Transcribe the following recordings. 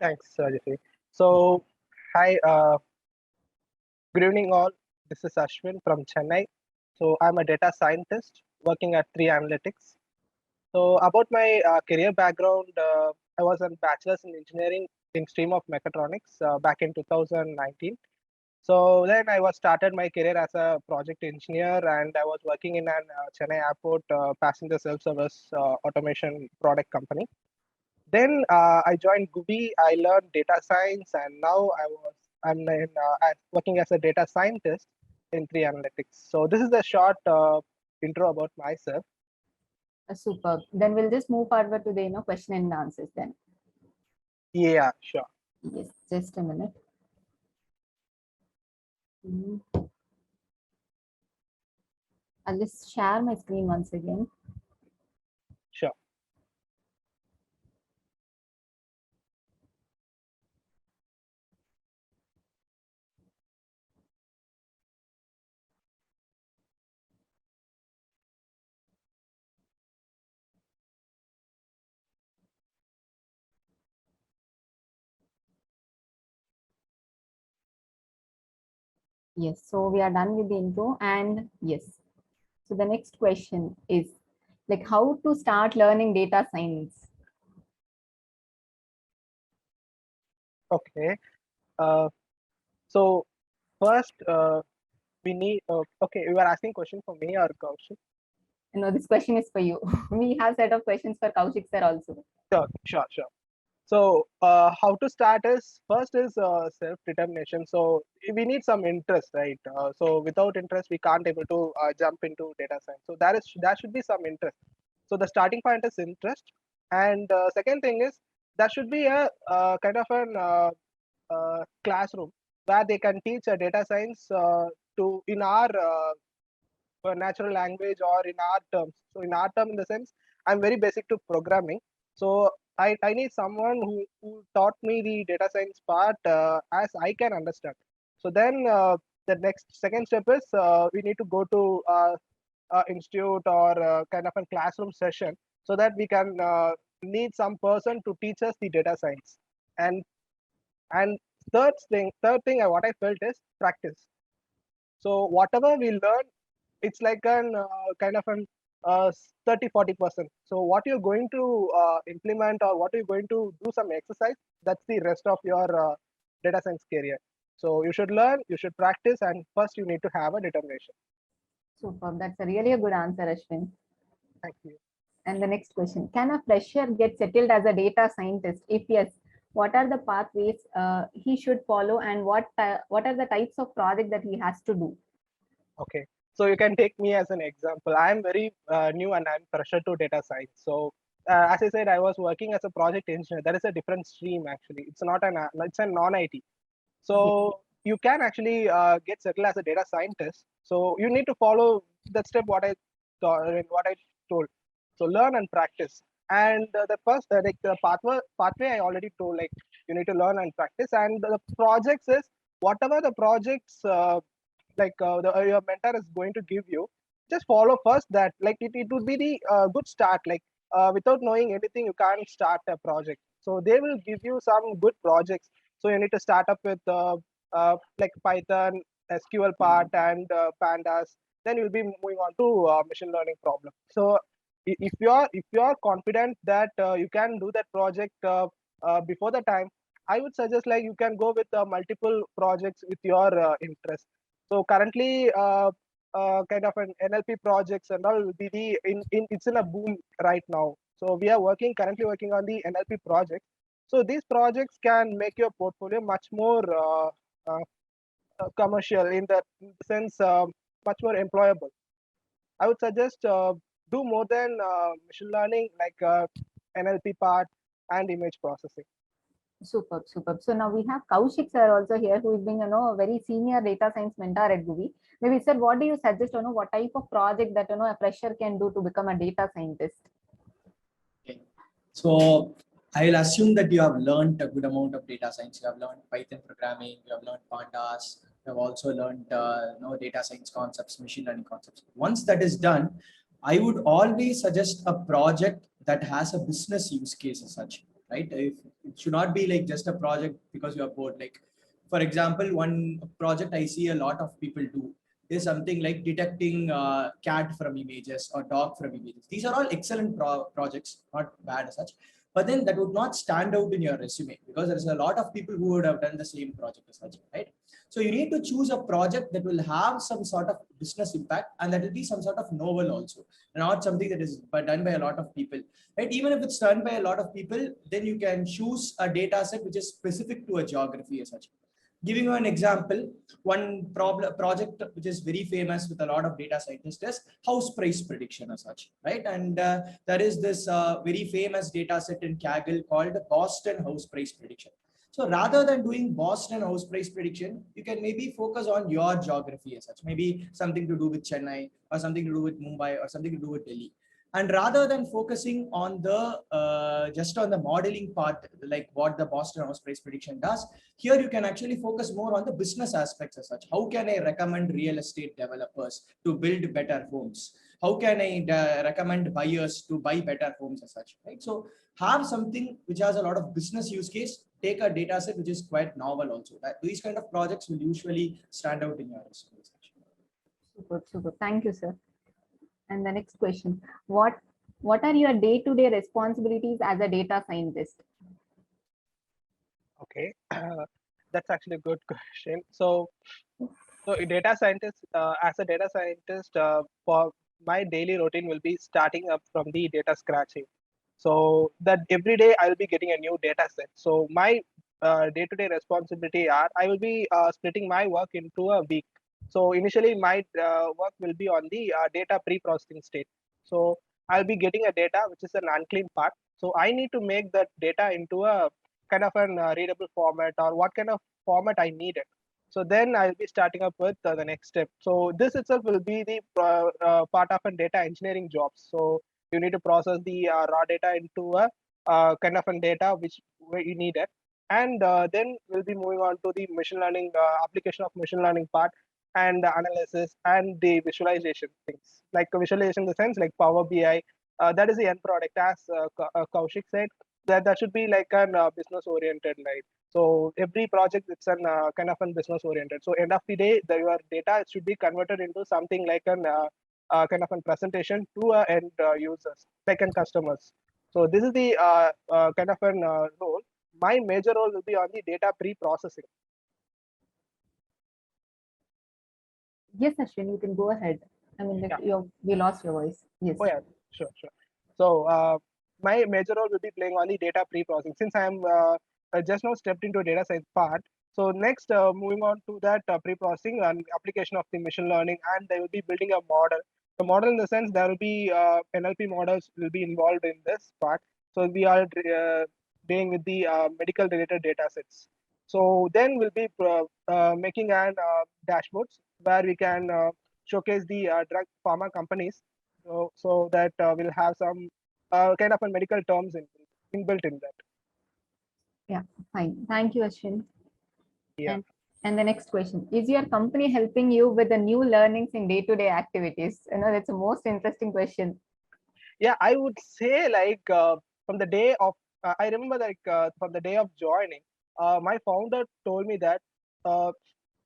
Thanks, Rajyasree. So, hi, good evening all. This is Ashwin from Chennai. So, I'm a data scientist working at 3 Analytics. So, about my career background, I was a bachelor's in engineering in stream of mechatronics back in 2019. So then I was started my career as a project engineer, and I was working in an Chennai airport passenger self-service automation product company. Then I joined GUVI. I learned data science, and now I'm working as a data scientist in 3 Analytics. So this is a short intro about myself. Superb. Then we'll just move forward to the question and answers then. Yeah, sure. Yes, just a minute. I'll just share my screen once again. Sure. Yes, so we are done with the intro, and yes. So the next question is like how to start learning data science. Okay. So first, we need. Okay, you are asking question for me or Kaushik? No, this question is for you. We have set of questions for Kaushik sir also. Sure. So how to start is first is self-determination. So we need some interest, right? So without interest, we can't able to jump into data science. So there should be some interest. So the starting point is interest, and second thing is there should be a kind of an classroom where they can teach a data science to in our natural language or in our terms. So in our term, in the sense, I'm very basic to programming. So I need someone who taught me the data science part as I can understand. So then the next second step is we need to go to institute or kind of a classroom session so that we can need some person to teach us the data science. And third thing what I felt is practice. So whatever we learn, it's like an kind of an 30-40%. So what you're going to implement or what you're going to do some exercise, that's the rest of your data science career. So you should learn, you should practice, and first you need to have a determination. Superb. That's a really a good answer, Ashwin. Thank you. And the next question, can a fresher get settled as a data scientist? If yes, what are the pathways he should follow, and what are the types of project that he has to do? Okay. So you can take me as an example. I am very new and I'm fresher to data science. So as I said, I was working as a project engineer. That is a different stream actually. It's not an it's a non-IT. So you can actually get settled as a data scientist. So you need to follow that step what I told. So learn and practice. And the first like the pathway I already told, like you need to learn and practice. And the projects is whatever the projects your mentor is going to give you, just follow first that. Like it would be the good start. Like without knowing anything, you can't start a project. So they will give you some good projects. So you need to start up with like Python, SQL part, and pandas. Then you'll be moving on to machine learning problem. So if you are confident that you can do that project before the time, I would suggest like you can go with multiple projects with your interest. So currently, kind of an NLP projects and all will be it's in a boom right now. So we are currently working on the NLP project. So these projects can make your portfolio much more commercial in the sense, much more employable. I would suggest do more than machine learning, like NLP part and image processing. Superb. So now we have Kaushik sir also here, who is being a very senior data science mentor at GUVI. Maybe sir, what do you suggest? What type of project that a fresher can do to become a data scientist? Okay. So I will assume that you have learned a good amount of data science. You have learned Python programming. You have learned pandas. You have also learned data science concepts, machine learning concepts. Once that is done, I would always suggest a project that has a business use case as such. right? If it should not be like just a project because you are bored. Like, for example, one project I see a lot of people do is something like detecting cat from images or dog from images. These are all excellent projects, not bad as such. But then that would not stand out in your resume because there's a lot of people who would have done the same project as such, right? So you need to choose a project that will have some sort of business impact and that will be some sort of novel also, not something that is done by a lot of people, right? Even if it's done by a lot of people, then you can choose a data set which is specific to a geography as such. Giving you an example, one project which is very famous with a lot of data scientists is house price prediction as such, right? And there is this very famous data set in Kaggle called Boston house price prediction. So rather than doing Boston house price prediction, you can maybe focus on your geography as such, maybe something to do with Chennai or something to do with Mumbai or something to do with Delhi. And rather than focusing on the just on the modeling part, like what the Boston house price prediction does, here you can actually focus more on the business aspects as such. How can I recommend real estate developers to build better homes? How can I recommend buyers to buy better homes as such, right? So have something which has a lot of business use case, take a data set which is quite novel also. These kind of projects will usually stand out in your resume. Super, super. Thank you, sir. And the next question, what are your day-to-day responsibilities as a data scientist? Okay, that's actually a good question. So a data scientist, as a data scientist, for my daily routine will be starting up from the data scratching. So that every day I will be getting a new data set. So my day-to-day responsibility are, I will be splitting my work into a week. So initially my work will be on the data pre-processing state. So I'll be getting a data which is an unclean part. So I need to make that data into a kind of an readable format, or what kind of format I need it. So then I'll be starting up with the next step. So this itself will be the part of a data engineering job. So you need to process the raw data into a kind of a data which you need it. And then we'll be moving on to the machine learning application of machine learning part, and the analysis and the visualization things. Like visualization in the sense like Power BI, that is the end product, as Kaushik said, that should be like an business oriented, right? So every project, it's an kind of an business oriented. So end of the day, your data should be converted into something like an kind of a presentation to end users, like end customers. So this is the kind of an role. My major role will be on the data pre-processing. Yes, Ashwin, you can go ahead. I mean, like, we lost your voice. Yes. Oh yeah, sure. So my major role will be playing on the data pre-processing, since I am just now stepped into data science part. So next, moving on to that pre-processing and application of the machine learning, and they will be building a model. The model, in the sense, there will be NLP models will be involved in this part. So we are dealing with the medical related data sets. So then we'll be making an dashboards where we can showcase the drug pharma companies, so that we'll have some kind of a medical terms inbuilt in that. Yeah, fine. Thank you, Ashwin. Yeah. And the next question, is your company helping you with the new learnings in day-to-day activities? You know, that's the most interesting question. Yeah, I would say, like, from the day of, I remember, like, from the day of joining, my founder told me that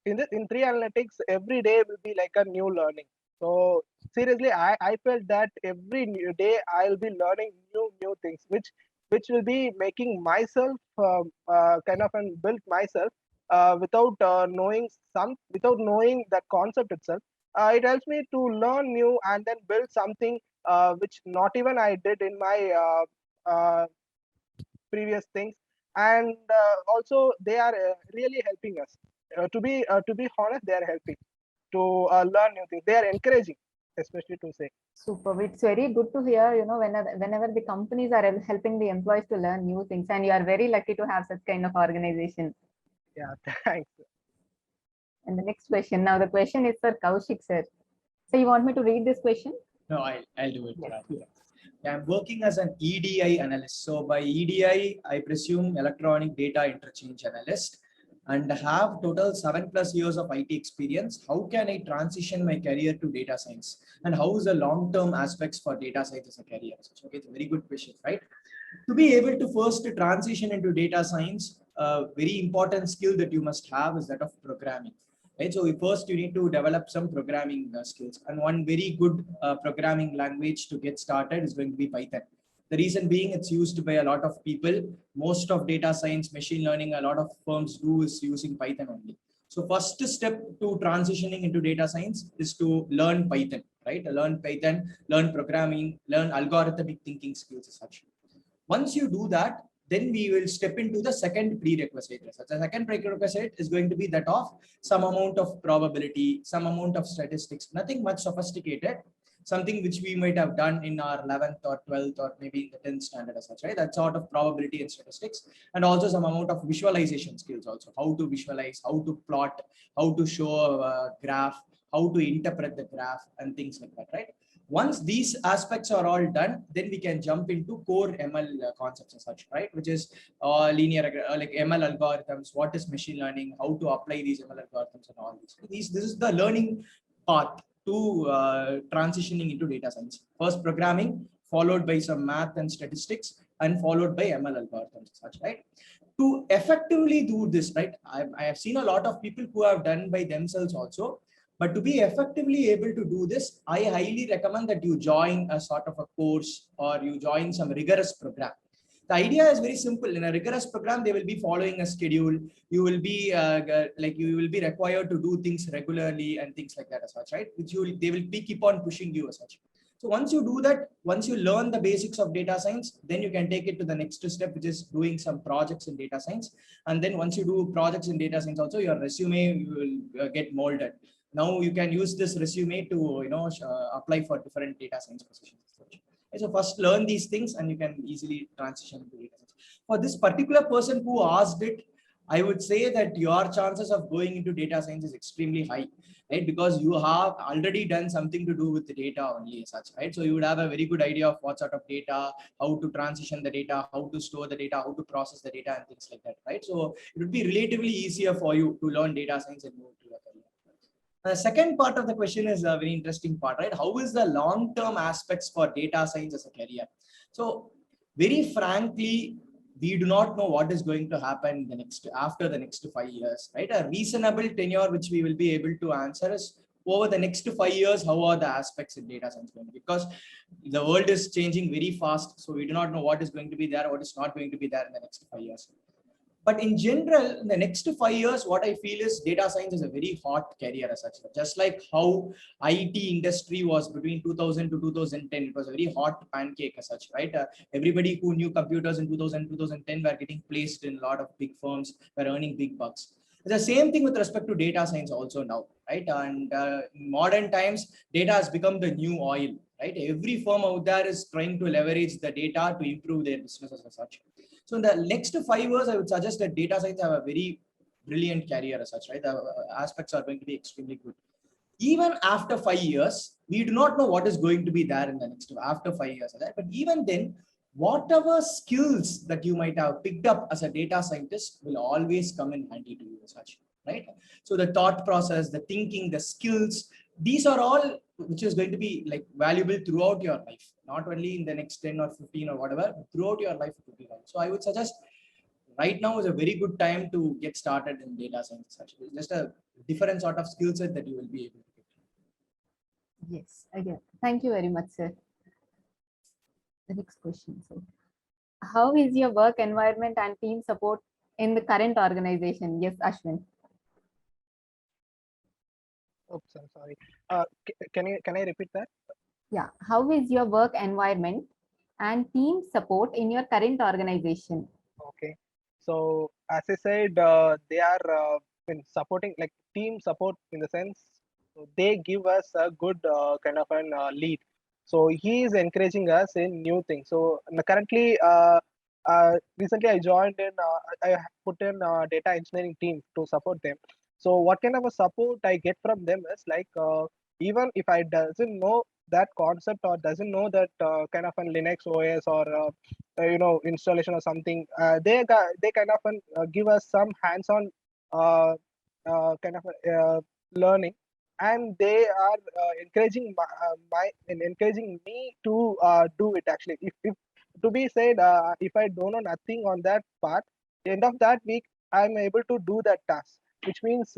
in 3 analytics, every day will be like a new learning. So seriously, I felt that every new day I'll be learning new things, which will be making myself kind of and build myself without knowing that concept itself. It helps me to learn new and then build something which not even I did in my previous things. And also they are really helping us. To be honest, they are helping to learn new things. They are encouraging, especially to say. Super. It's very good to hear, you know, whenever the companies are helping the employees to learn new things, and you are very lucky to have such kind of organization. Yeah, thanks. And the next question. Now the question is for Kaushik sir. So you want me to read this question? No, I'll do it. Yeah, I'm working as an EDI analyst. So by EDI, I presume electronic data interchange analyst. and have total 7+ years of IT experience, how can I transition my career to data science? And how is the long-term aspects for data science as a career? Okay, it's a very good question, right? To be able to first transition into data science, a very important skill that you must have is that of programming. Right, so first you need to develop some programming skills, and one very good programming language to get started is going to be Python. The reason being, it's used by a lot of people. Most of data science, machine learning, a lot of firms do is using Python only. So first step to transitioning into data science is to learn Python, right? Learn Python, learn programming, learn algorithmic thinking skills as such. Once you do that, then we will step into the second prerequisite. So the second prerequisite is going to be that of some amount of probability, some amount of statistics, nothing much sophisticated, something which we might have done in our 11th or 12th or maybe in the 10th standard as such, right? That sort of probability and statistics, and also some amount of visualization skills also, how to visualize, how to plot, how to show a graph, how to interpret the graph and things like that, right? Once these aspects are all done, then we can jump into core ML concepts and such, right? Which is linear, like ML algorithms, what is machine learning, how to apply these ML algorithms and all these. This is the learning path to transitioning into data science. First programming, followed by some math and statistics, and followed by ML algorithms and such, right? To effectively do this, right? I have seen a lot of people who have done by themselves also. But to be effectively able to do this, I highly recommend that you join a sort of a course or you join some rigorous program. The idea is very simple. In a rigorous program, they will be following a schedule. You will be you will be required to do things regularly and things like that as such, right? Which they will be keep on pushing you as such. So once you do that, once you learn the basics of data science, then you can take it to the next step, which is doing some projects in data science. And then once you do projects in data science, also your resume you will get molded. Now you can use this resume to apply for different data science positions. So first learn these things and you can easily transition to data science. For this particular person who asked it, I would say that your chances of going into data science is extremely high, right? Because you have already done something to do with the data only as such, right? So you would have a very good idea of what sort of data, how to transition the data, how to store the data, how to process the data and things like that, right? So it would be relatively easier for you to learn data science and move to your career. The second part of the question is a very interesting part, right? How is the long-term aspects for data science as a career? So very frankly, we do not know what is going to happen after the next 5 years, right? A reasonable tenure which we will be able to answer is over the next 5 years, how are the aspects in data science going? Because the world is changing very fast. So we do not know what is going to be there, what is not going to be there in the next 5 years. But in general, in the next 5 years, what I feel is data science is a very hot career as such. Just like how IT industry was between 2000 to 2010, it was a very hot pancake as such, right? Everybody who knew computers in 2000, 2010 were getting placed in a lot of big firms, were earning big bucks. The same thing with respect to data science also now, right? And in modern times, data has become the new oil, right? Every firm out there is trying to leverage the data to improve their businesses as such. So in the next 5 years, I would suggest that data science have a very brilliant career as such, right? The aspects are going to be extremely good. Even after 5 years, we do not know what is going to be there in the next after 5 years. But even then, whatever skills that you might have picked up as a data scientist will always come in handy to you as such, right? So the thought process, the thinking, the skills, these are all which is going to be like valuable throughout your life, not only in the next 10 or 15 or whatever, throughout your life it will be valuable. So I would suggest right now is a very good time to get started in data science. Actually, just a different sort of skill set that you will be able to get. Yes, again, thank you very much, sir. The next question, sir. How is your work environment and team support in the current organization? Yes, Ashwin. Oops, I'm sorry. Can I repeat that? Yeah. How is your work environment and team support in your current organization? Okay. So as I said, they are in supporting, like team support in the sense, so they give us a good kind of an lead. So he is encouraging us in new things. So currently, recently I joined in, I put in data engineering team to support them. So what kind of a support I get from them is like, even if I doesn't know that concept or doesn't know that kind of an Linux OS or installation or something, they kind of give us some hands-on kind of learning, and they are encouraging me to do it. Actually, if to be said, if I don't know nothing on that part, end of that week I'm able to do that task, which means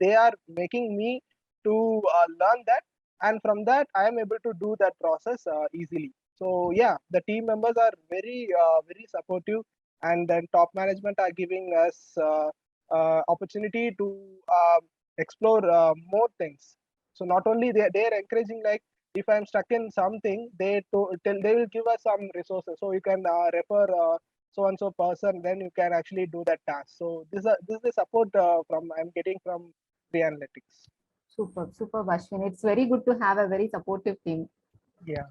they are making me to learn that, and from that I am able to do that process easily. So yeah, the team members are very supportive, and then top management are giving us opportunity to explore more things. So not only they're encouraging, like if I'm stuck in something, they will give us some resources, so you can refer so and so person, then you can actually do that task. So this is the support from I'm getting from the analytics. Super, Ashwin. It's very good to have a very supportive team. Yeah.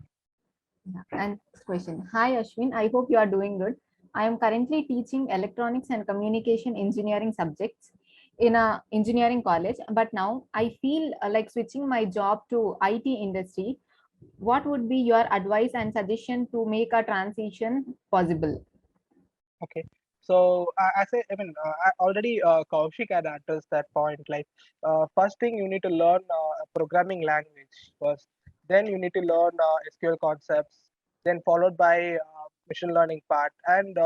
Yeah. And next question. Hi, Ashwin. I hope you are doing good. I am currently teaching electronics and communication engineering subjects in a engineering college, but now I feel like switching my job to IT industry. What would be your advice and suggestion to make a transition possible? Okay. So I mean, I already Kaushik had addressed that point. Like, first thing you need to learn a programming language first. Then you need to learn SQL concepts. Then followed by machine learning part, and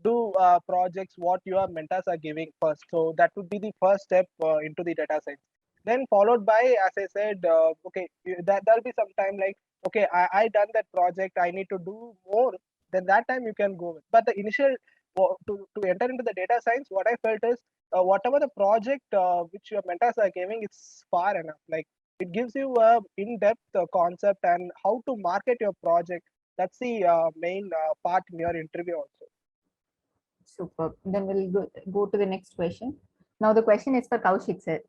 do projects what your mentors are giving first. So that would be the first step into the data science. Then followed by, as I said, okay, that there'll be some time like, okay, I done that project. I need to do more. Then that time you can go with. But the initial to enter into the data science, what I felt is whatever the project which your mentors are giving, it's far enough. Like it gives you a in-depth concept and how to market your project. That's the main part in your interview also. Super. Then we'll go to the next question. Now the question is for Kaushik sir.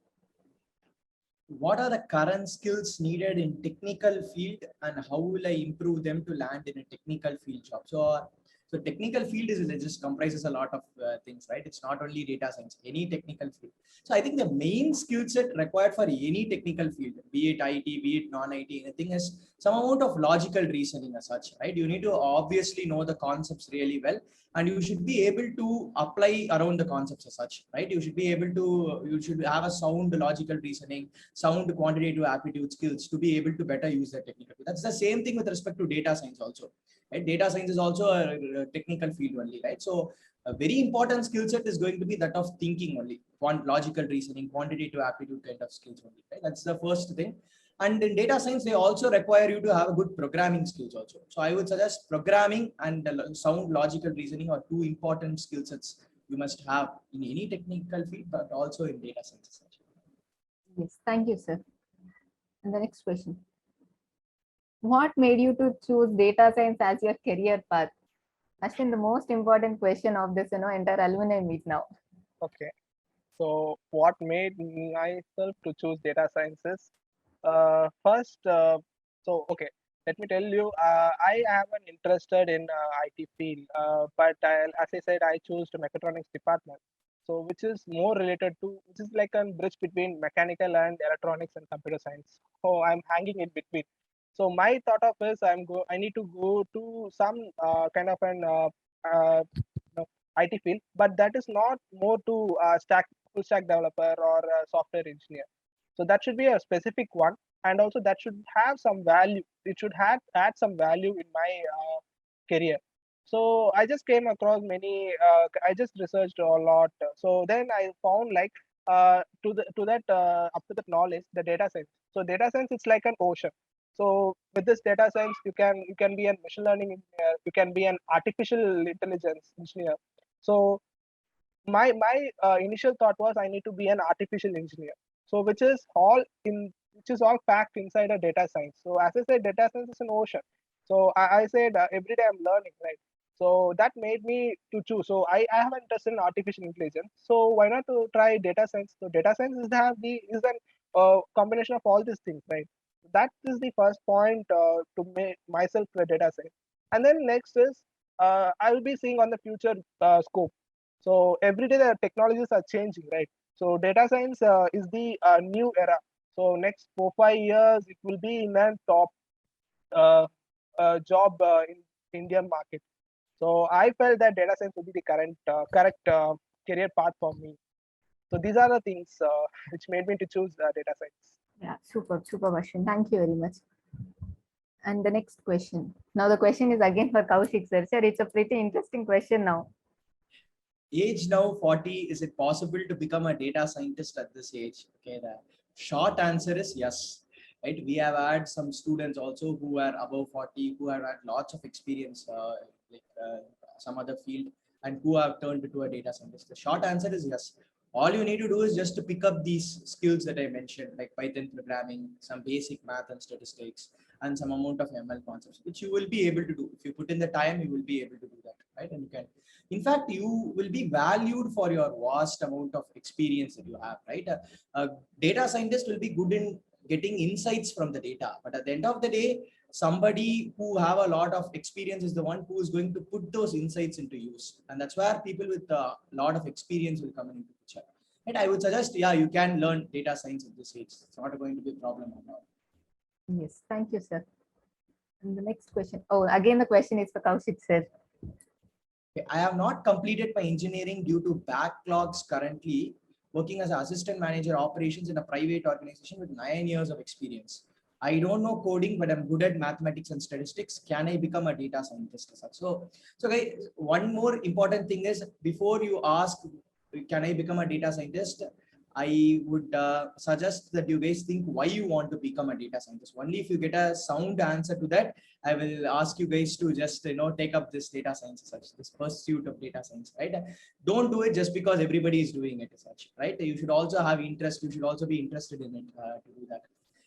What are the current skills needed in technical field, and how will I improve them to land in a technical field job? So technical field is it just comprises a lot of things, right? It's not only data science, any technical field. So I think the main skill set required for any technical field, be it IT, be it non-IT, anything, is some amount of logical reasoning as such, right? You need to obviously know the concepts really well, and you should be able to apply around the concepts as such, right? You should have a sound logical reasoning, sound quantitative aptitude skills to be able to better use the technical. That's the same thing with respect to data science also, right? Data science is also a technical field only, right? So a very important skill set is going to be that of thinking only, logical reasoning, quantitative aptitude kind of skills only, right? That's the first thing. And in data science, they also require you to have a good programming skills also. So I would suggest programming and sound logical reasoning are two important skill sets you must have in any technical field, but also in data science. Yes, thank you, sir. And the next question. What made you to choose data science as your career path? Ashwin, the most important question of this, entire alumni meet now. Okay. So what made myself to choose data sciences? First, so okay, let me tell you, I am an interested in IT field, but as I said, I chose the mechatronics department. So which is more related to, which is like a bridge between mechanical and electronics and computer science. So I'm hanging in between. So my thought of is I need to go to some kind of an IT field, but that is not more to full stack developer or software engineer. So that should be a specific one, and also that should have some value. It should have add some value in my career. So I just came across many. I just researched a lot. So then I found like to that up to that knowledge, the data science. So data science is like an ocean. So with this data science, you can be a machine learning engineer. You can be an artificial intelligence engineer. So my initial thought was I need to be an artificial engineer. So which is all packed inside a data science. So as I said, data science is an ocean. So I said every day I'm learning, right? So that made me to choose. So I have an interest in artificial intelligence. So why not to try data science? So data science is an combination of all these things, right? That is the first point to make myself a data science. And then next is I will be seeing on the future scope. So every day the technologies are changing, right? So data science is the new era. So next 4 5 years, it will be in a top uh, job in Indian market. So I felt that data science will be the correct career path for me. So these are the things which made me to choose data science. Yeah, super, Ashwin. Thank you very much. And the next question. Now the question is again for Kaushik sir. Sir, it's a pretty interesting question now. Age now 40, is it possible to become a data scientist at this age? Okay, the short answer is yes. Right, we have had some students also who are above 40, who have had lots of experience some other field, and who have turned into a data scientist. The short answer is yes. All you need to do is just to pick up these skills that I mentioned, like Python programming, some basic math and statistics, and some amount of ML concepts, which you will be able to do. If you put in the time, you will be able to do that, right? And you can, in fact, you will be valued for your vast amount of experience that you have, right? A data scientist will be good in getting insights from the data, but at the end of the day, somebody who have a lot of experience is the one who is going to put those insights into use, and that's where people with a lot of experience will come into the picture. And I would suggest, yeah, you can learn data science at this age. It's not going to be a problem at all. Yes, thank you, sir. And the next question. Oh, again, the question is for Kaushik sir. I have not completed my engineering due to backlogs currently, working as an assistant manager operations in a private organization with 9 years of experience. I don't know coding, but I'm good at mathematics and statistics. Can I become a data scientist? So guys, one more important thing is, before you ask, can I become a data scientist? I would suggest that you guys think why you want to become a data scientist. Only if you get a sound answer to that, I will ask you guys to just take up this data science, this pursuit of data science, right? Don't do it just because everybody is doing it, such, right? You should also have interest. You should also be interested in it to do that.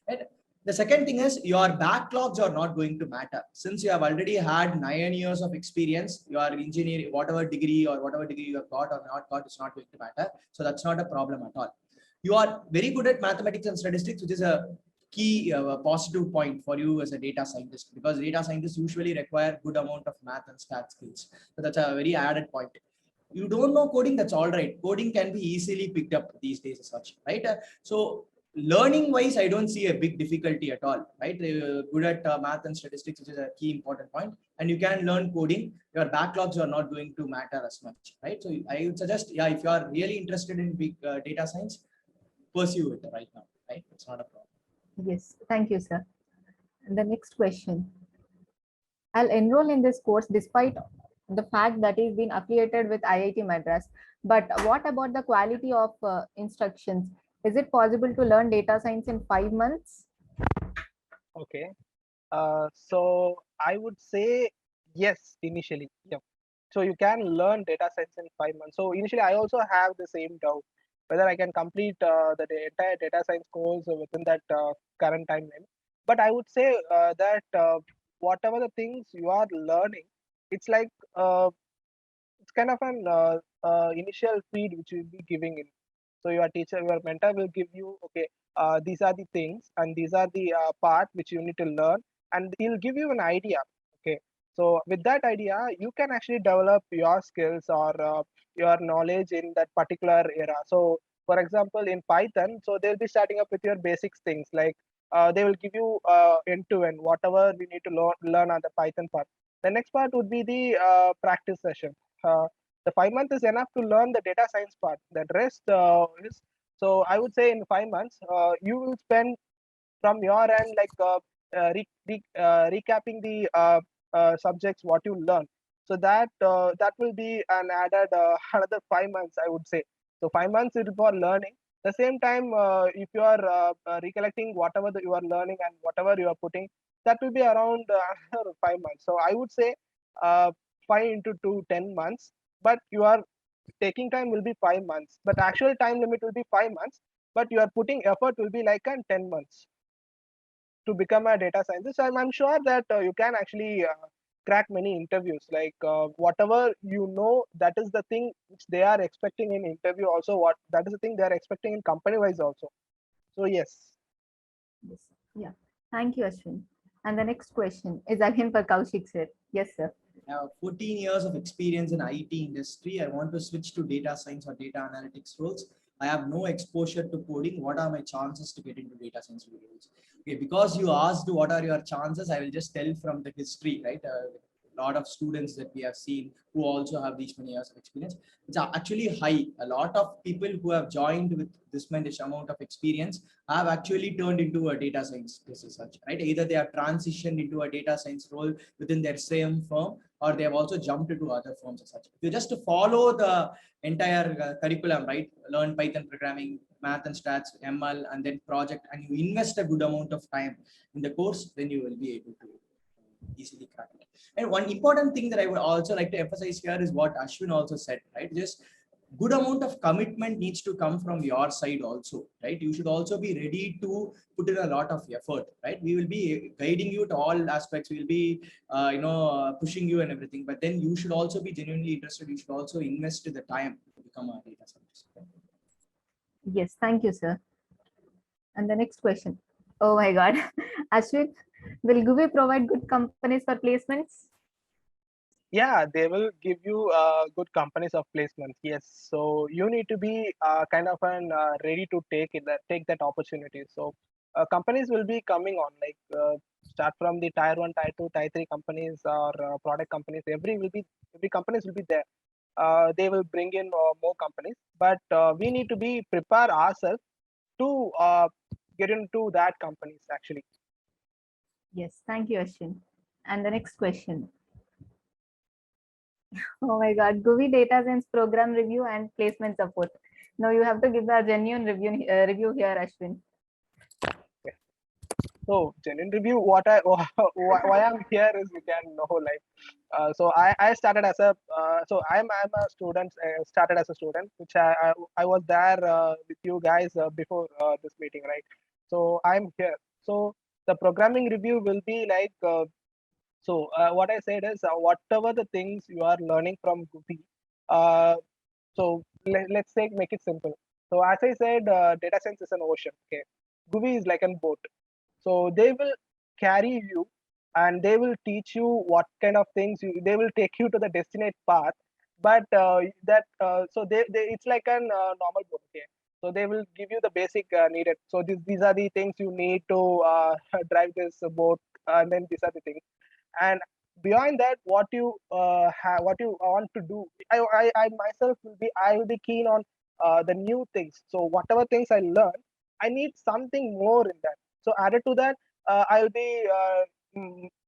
And the second thing is, your backlogs are not going to matter. Since you have already had 9 years of experience, your engineering, whatever degree you have got or not got, is not going to matter. So that's not a problem at all. You are very good at mathematics and statistics, which is a key positive point for you as a data scientist, because data scientists usually require good amount of math and stat skills. So that's a very added point. You don't know coding, that's all right. Coding can be easily picked up these days as such, right? So learning wise, I don't see a big difficulty at all, right? Good at math and statistics, which is a key important point, and you can learn coding. Your backlogs are not going to matter as much, right? So I would suggest, yeah, if you are really interested in big data science, pursue it right now, right? It's not a problem. Yes, thank you, sir. And the next question. I'll enroll in this course despite the fact that he's been affiliated with IIT Madras. But what about the quality of instructions? Is it possible to learn data science in 5 months? Okay. So I would say yes, initially. Yeah. So you can learn data science in 5 months. So initially, I also have the same doubt whether I can complete the entire data science course within that current timeline. But I would say that whatever the things you are learning, it's like it's kind of an initial feed which you'll be giving in. So your teacher, your mentor will give you, okay, these are the things and these are the part which you need to learn, and he'll give you an idea. Okay, so with that idea, you can actually develop your skills or your knowledge in that particular era. So for example, in Python, so they'll be starting up with your basics things like they will give you end to end whatever we need to learn on the Python part. The next part would be the practice session. The 5 months is enough to learn the data science part. The rest is, so I would say in 5 months you will spend from your end like recapping the subjects what you learn. So that that will be an added another 5 months, I would say. So 5 months is for learning. The same time, if you are recollecting whatever you are learning and whatever you are putting, that will be around 5 months. So I would say 5 into 2, 10 months. But you are taking time will be 5 months. But actual time limit will be 5 months. But you are putting effort will be like 10 months to become a data scientist. I'm sure that you can actually crack many interviews. Like whatever you know, that is the thing which they are expecting in interview. Also, what that is the thing they are expecting in company wise also. So yes. Yes. Yeah. Thank you, Ashwin. And the next question is again for Kaushik sir. Yes, sir. I have 14 years of experience in IT industry. I want to switch to data science or data analytics roles. I have no exposure to coding. What are my chances to get into data science roles? Okay, because you asked what are your chances, I will just tell from the history, right? lot of students that we have seen who also have these many years of experience, it's actually high. A lot of people who have joined with this much amount of experience have actually turned into a data science researcher, right? Either they have transitioned into a data science role within their same firm, or they have also jumped into other firms as such. If you just follow the entire curriculum, right? Learn Python programming, math and stats, ML, and then project, and you invest a good amount of time in the course, then you will be able to easily crack it. And one important thing that I would also like to emphasize here is what Ashwin also said, right? Just good amount of commitment needs to come from your side also, right? You should also be ready to put in a lot of effort, right? We will be guiding you to all aspects. We will be, pushing you and everything, but then you should also be genuinely interested. You should also invest the time to become a data scientist. Yes, thank you, sir. And the next question. Oh my God. Ashwin, will GUVI provide good companies for placements? Yeah, they will give you good companies of placements. Yes, so you need to be kind of ready to take that opportunity. So companies will be coming on, like start from the tier 1, tier 2, tier 3 companies, or product companies. Every companies will be there. They will bring in more companies, but we need to be prepare ourselves to get into that companies actually. Yes, thank you, Ashwin. And the next question. Oh my God, GUVI data science program review and placement support. Now you have to give a genuine review here, Ashwin. So genuine review, why I'm here is, you can know, like so I started as a so I'm a student, started as a student, which I was there with you guys before this meeting, right? So I'm here. So the programming review will be like what I said is whatever the things you are learning from GUVI, so let's say make it simple. So as I said, data science is an ocean. Okay, GUVI is like a boat. So they will carry you, and they will teach you what kind of things they will take you to the destinate path. But so they it's like an normal boat. Okay, so they will give you the basic needed. So these are the things you need to drive this boat, and then these are the things. And beyond that, what you what you want to do, I myself will be keen on the new things. So whatever things I learn, I need something more in that. So added to that, I'll be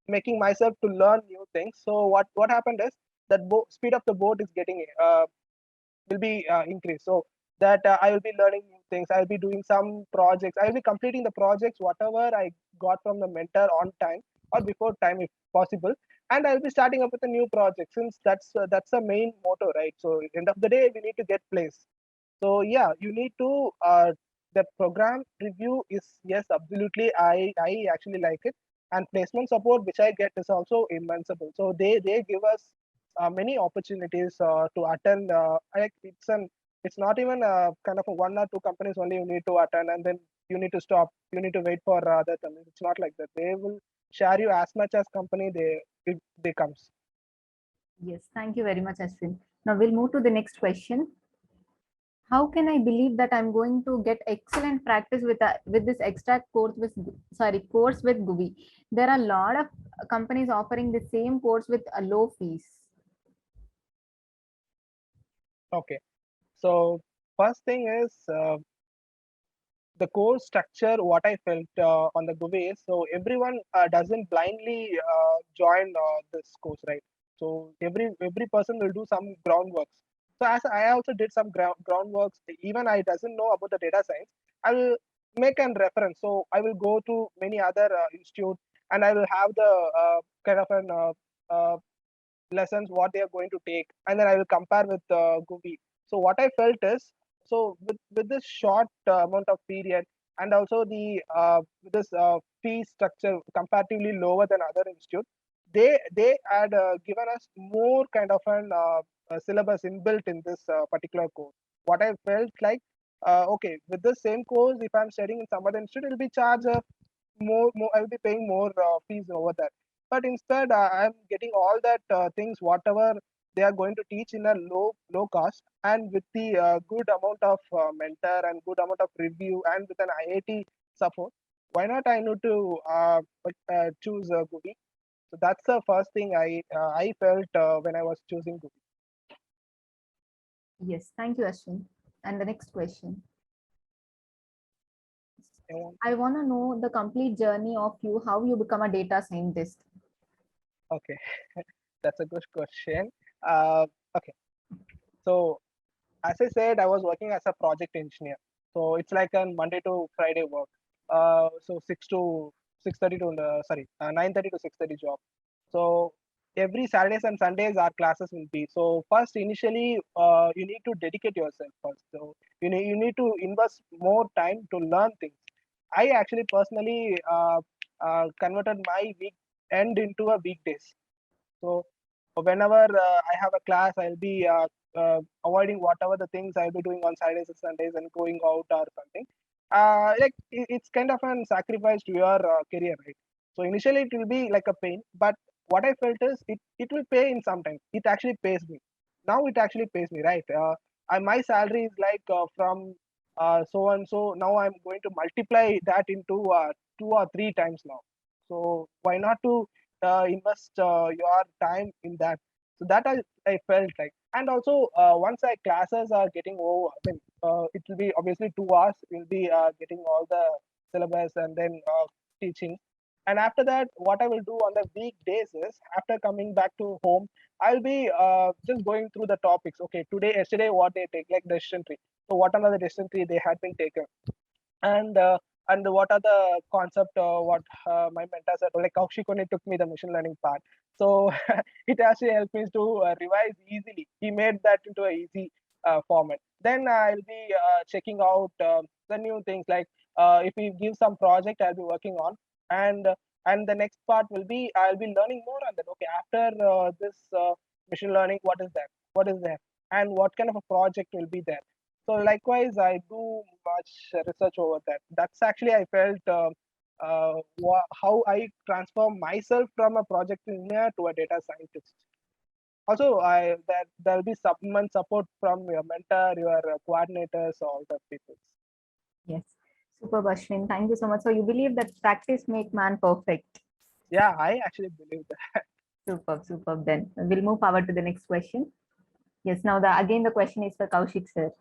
making myself to learn new things. So what happened is that speed of the boat is getting will be increased. So that I will be learning new things. I'll be doing some projects. I'll be completing the projects whatever I got from the mentor on time or before time if possible. And I'll be starting up with a new project, since that's the main motto, right? So end of the day, we need to get placed. So yeah, you need to the program review is, yes, absolutely. I actually like it, and placement support which I get is also immensible. So they give us many opportunities to attend. Like it's not even kind of a 1 or 2 companies only you need to attend, and then you need to stop. You need to wait for other companies. It's not like that. They will share you as much as company they comes. Yes, thank you very much, Ashwin. Now we'll move to the next question. How can I believe that I'm going to get excellent practice with this extra course with GUVI? There are a lot of companies offering the same course with a low fees. Okay. So first thing is the course structure. What I felt on the GUVI is, so everyone doesn't blindly join this course, right? So every person will do some groundworks. So as I also did some groundworks, even I doesn't know about the data science, I will make a reference. So I will go to many other institutes, and I will have the kind of an lessons what they are going to take, and then I will compare with GUVI. So what I felt is, so with this short amount of period, and also the with this fee structure comparatively lower than other institutes, they had given us more kind of an syllabus inbuilt in this particular course. What I felt like, okay, with the same course, if I'm studying in some other institute, it will be charged more. I will be paying more fees over that. But instead, I'm getting all that things whatever they are going to teach in a low cost, and with the good amount of mentor and good amount of review, and with an IIT support. Why not I need to choose GUVI? So that's the first thing I felt when I was choosing GUVI. Yes, thank you, Ashwin. And the next question. I want to know the complete journey of you, how you become a data scientist. Okay, that's a good question. Okay, so as I said, I was working as a project engineer. So it's like a Monday to Friday work. So 6:30 to 9:30 to 6:30 job. So every Saturdays and Sundays our classes will be. So first initially you need to dedicate yourself first. So you need to invest more time to learn things. I actually personally converted my week end into a weekdays. So whenever I have a class, I'll be avoiding whatever the things I'll be doing on Saturdays and Sundays and going out or something. Like it's kind of an sacrifice to your career, right? So initially it will be like a pain, but what I felt is it will pay in some time. It actually pays me. Now it actually pays me, right? My salary is like from so and so. Now I'm going to multiply that into 2 or 3 times now. So why not to invest your time in that? So that I felt like. And also once our classes are getting over, I mean, it will be obviously 2 hours. We'll be getting all the syllabus and then teaching. And after that, what I will do on the weekdays is after coming back to home, I'll be just going through the topics. Okay, yesterday, what they take, like decision tree. So what are the decision tree they had been taken, and what are the concept what my mentor said, like Kaushik only took me the machine learning part. So it actually helped me to revise easily. He made that into a easy format. Then I'll be checking out the new things, like if we give some project I'll be working on, and the next part will be I'll be learning more on that. Okay, after this machine learning, what is there, and what kind of a project will be there. So likewise, I do much research over that. That's actually I felt how I transform myself from a project engineer to a data scientist. Also, that there'll be supplement support from your mentor, your coordinators, all the people. Yes, super, Ashwin. Thank you so much. So you believe that practice make man perfect. Yeah, I actually believe that. Superb, superb. Then we'll move forward to the next question. Yes, now again the question is for Kaushik sir.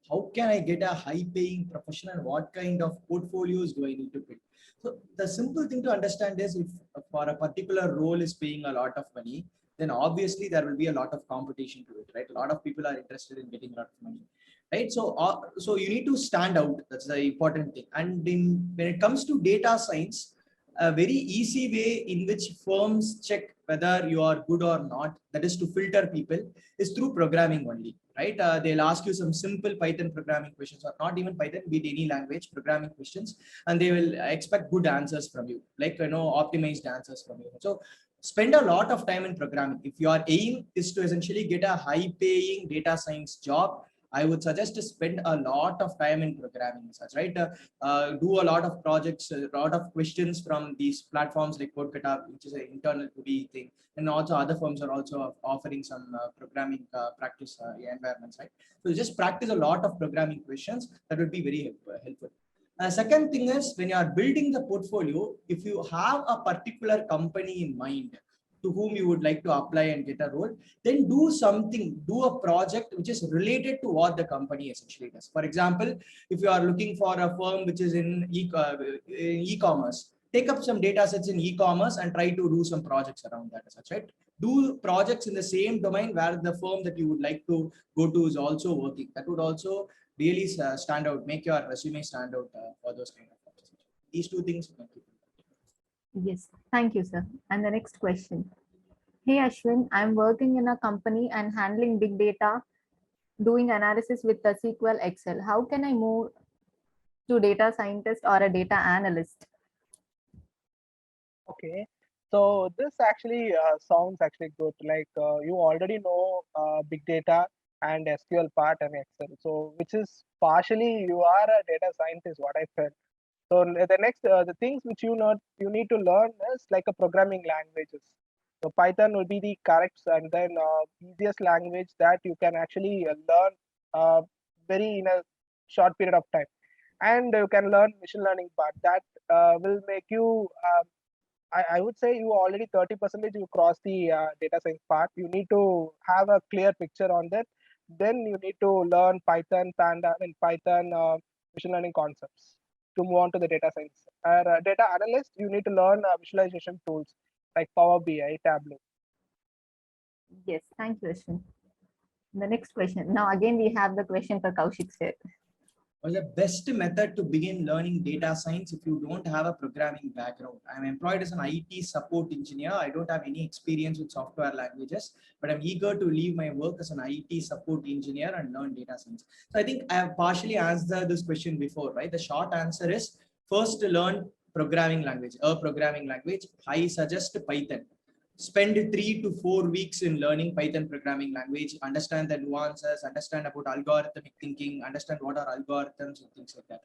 How can I get a high paying professional? What kind of portfolios do I need to build? So the simple thing to understand is, if for a particular role is paying a lot of money, then obviously there will be a lot of competition to it, right? A lot of people are interested in getting a lot of money, right? So you need to stand out. That's the important thing. And when it comes to data science, a very easy way in which firms check whether you are good or not, that is to filter people, is through programming only, right? They'll ask you some simple Python programming questions, or not even Python, be it any language programming questions, and they will expect good answers from you, like optimized answers from you. So spend a lot of time in programming. If your aim is to essentially get a high paying data science job, I would suggest to spend a lot of time in programming, such, right? Do a lot of projects, a lot of questions from these platforms like Codekata, which is an internal GUVI thing, and also other firms are also offering some programming practice environments, right? So just practice a lot of programming questions. That would be very helpful. Second thing is, when you are building the portfolio, if you have a particular company in mind to whom you would like to apply and get a role, then do a project which is related to what the company essentially does. For example, if you are looking for a firm which is in e-commerce, take up some data sets in e-commerce and try to do some projects around that, as such, right? Do projects in the same domain where the firm that you would like to go to is also working. That would also really stand out, make your resume stand out for those kind of projects. These two things. Yes, thank you, sir. And the next question. Hey Ashwin, I'm working in a company and handling big data, doing analysis with the SQL Excel. How can I move to data scientist or a data analyst? Okay, so this actually sounds actually good. Like you already know big data and SQL part and Excel. So which is partially you are a data scientist. What I felt. So the next the things which you need to learn is like a programming languages. So Python will be the correct and then easiest language that you can actually learn very in a short period of time, and you can learn machine learning part that will make you I would say you already 30% you cross the data science part. You need to have a clear picture on that. Then you need to learn Python, Panda, and Python machine learning concepts to move on to the data science. Data analyst, you need to learn visualization tools like Power BI, Tableau. Yes, thank you, Ashwin. The next question. Now, again, we have the question for Kaushik sir. Well, the best method to begin learning data science if you don't have a programming background. I'm employed as an IT support engineer. I don't have any experience with software languages, but I'm eager to leave my work as an IT support engineer and learn data science. So I think I have partially answered this question before, right? The short answer is first to learn programming language, a programming language. I suggest Python. Spend 3 to 4 weeks in learning Python programming language, understand the nuances, understand about algorithmic thinking, understand what are algorithms and things like that.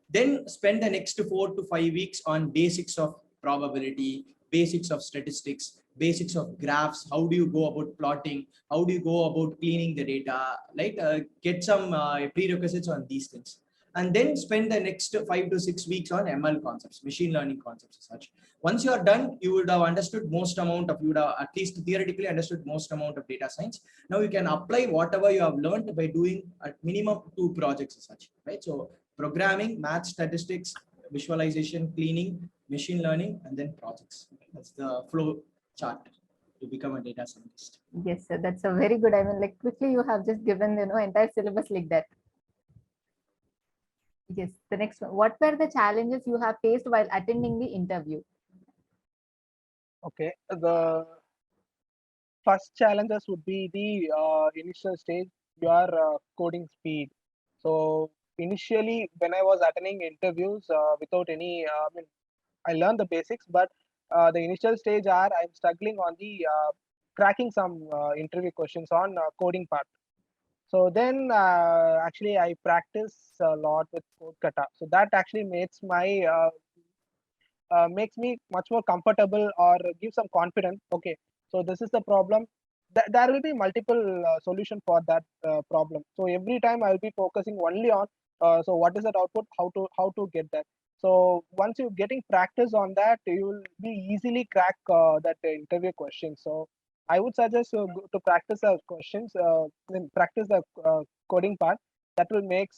Then spend the next 4 to 5 weeks on basics of probability, basics of statistics, basics of graphs. How do you go about plotting? How do you go about cleaning the data? Like get some prerequisites on these things. And then spend the next 5 to 6 weeks on ML concepts, machine learning concepts as such. Once you are done, you would have understood most amount of, you would have at least theoretically understood most amount of data science. Now you can apply whatever you have learned by doing at minimum 2 projects as such, right? So programming, math, statistics, visualization, cleaning, machine learning, and then projects. That's the flow chart to become a data scientist. Yes, sir. That's a very good. I mean, like quickly you have just given, entire syllabus like that. Yes. The next one. What were the challenges you have faced while attending the interview? Okay, the first challenges would be the initial stage, your coding speed. So initially, when I was attending interviews without any, I mean, I learned the basics, but the initial stage are I'm struggling on the cracking some interview questions on coding part. So then actually I practice a lot with code kata. So that actually makes me much more comfortable or give some confidence. Okay, so this is the problem. There will be multiple solution for that problem. So every time I'll be focusing only on so what is that output, how to get that. So once you're getting practice on that, you will be easily crack that interview question. So I would suggest to practice the questions, then practice the coding part. That will make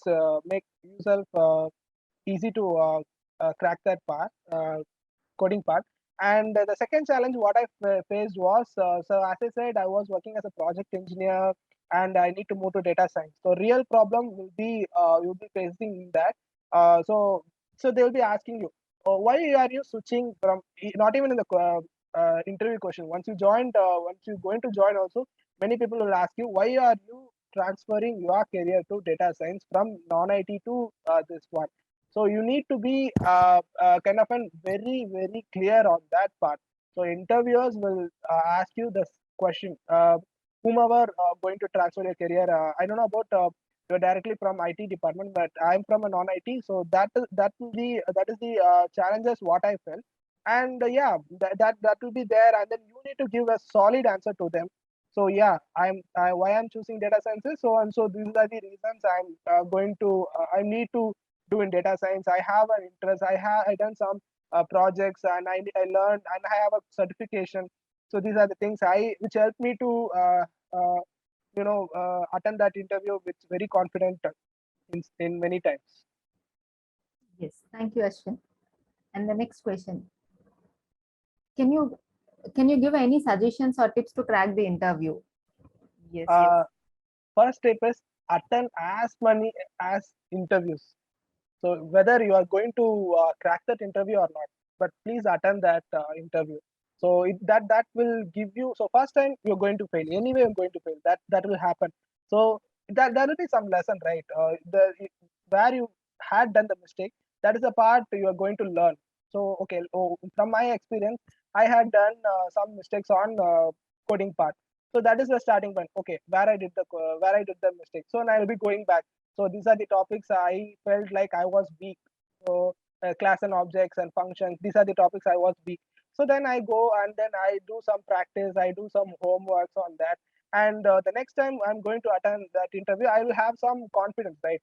yourself easy to crack that part, coding part. And the second challenge what I faced was, so as I said, I was working as a project engineer and I need to move to data science. So real problem will be you'll be facing that. So they will be asking you, oh, why are you switching from, not even in the interview question. Once you're going to join also, many people will ask you, why are you transferring your career to data science from non-IT to this one. So you need to be kind of very clear on that part. So interviewers will ask you this question, whomever going to transfer your career. I don't know about you're directly from IT department, but I'm from a non-IT. So that is the challenges what I felt. And yeah, that will be there, and then you need to give a solid answer to them. So yeah, why I'm choosing data sciences. So and so these are the reasons I'm going to I need to do in data science. I have an interest. I done some projects, and I learned, and I have a certification. So these are the things which helped me to attend that interview with very confident in many times. Yes. Thank you, Ashwin. And the next question. Can you give any suggestions or tips to crack the interview? Yes. First tip is attend as many as interviews. So whether you are going to crack that interview or not, but please attend that interview. So that will give you. So first time you're going to fail. Anyway, I'm going to fail. That will happen. So that there will be some lesson, right? Where you had done the mistake, that is the part you are going to learn. So okay, from my experience, I had done some mistakes on coding part. So that is the starting point. Okay, where I did the mistake. So now I'll be going back. So these are the topics I felt like I was weak. So class and objects and functions, these are the topics I was weak. So then I go and then I do some practice, I do some homeworks on that. And the next time I'm going to attend that interview, I will have some confidence, right?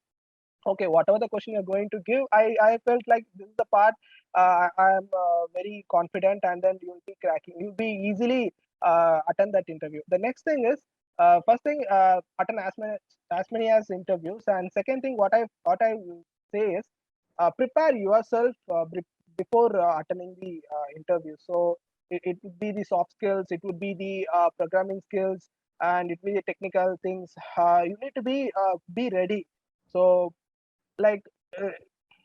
okay, whatever the question you're going to give, I felt like this is the part I'm very confident, and then you'll be cracking. You'll be easily attend that interview. The next thing is, first thing, attend as many as interviews, and second thing, what I will say is, prepare yourself before attending the interview. So it would be the soft skills, it would be the programming skills, and it will be the technical things. You need to be ready. So, like, uh,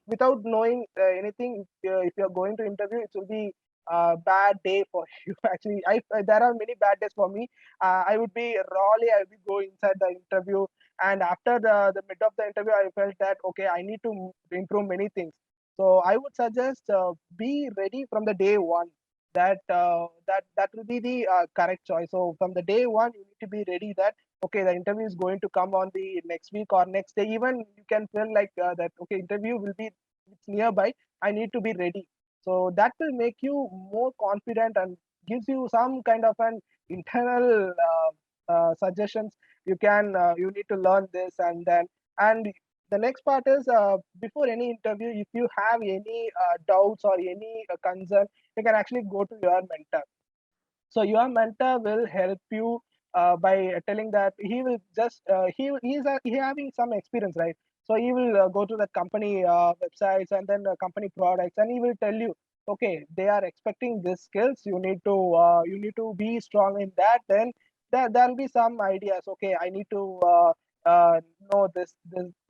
without knowing anything, if you're going to interview, it will be a bad day for you. Actually, there are many bad days for me. I would be rawly, I would go inside the interview, and after the mid of the interview, I felt that okay, I need to improve many things. So I would suggest, be ready from the day one. That will be the correct choice. So from the day one, you need to be ready that okay, the interview is going to come on the next week or next day. Even you can feel like that okay, interview will be, it's nearby, I need to be ready. So that will make you more confident and gives you some kind of an internal suggestions. You need to learn this, and then, and the next part is, before any interview, if you have any doubts or any concern, you can actually go to your mentor. So your mentor will help you by telling that he will just he having some experience, right? So he will go to the company websites, and then company products, and he will tell you, okay, they are expecting these skills, you need to be strong in that. Then there'll be some ideas, okay, I need to know this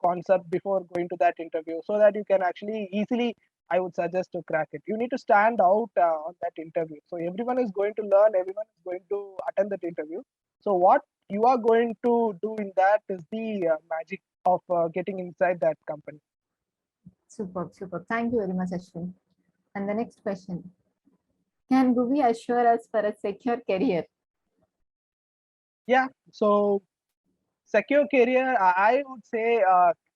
concept before going to that interview, so that you can actually easily, I would suggest, to crack it. You need to stand out on that interview. So everyone is going to learn, everyone is going to attend that interview. So what you are going to do in that is the magic of getting inside that company. Superb, superb. Thank you very much, Ashwin. And the next question. Can GUVI assure us for a secure career? Yeah. So secure career, I would say,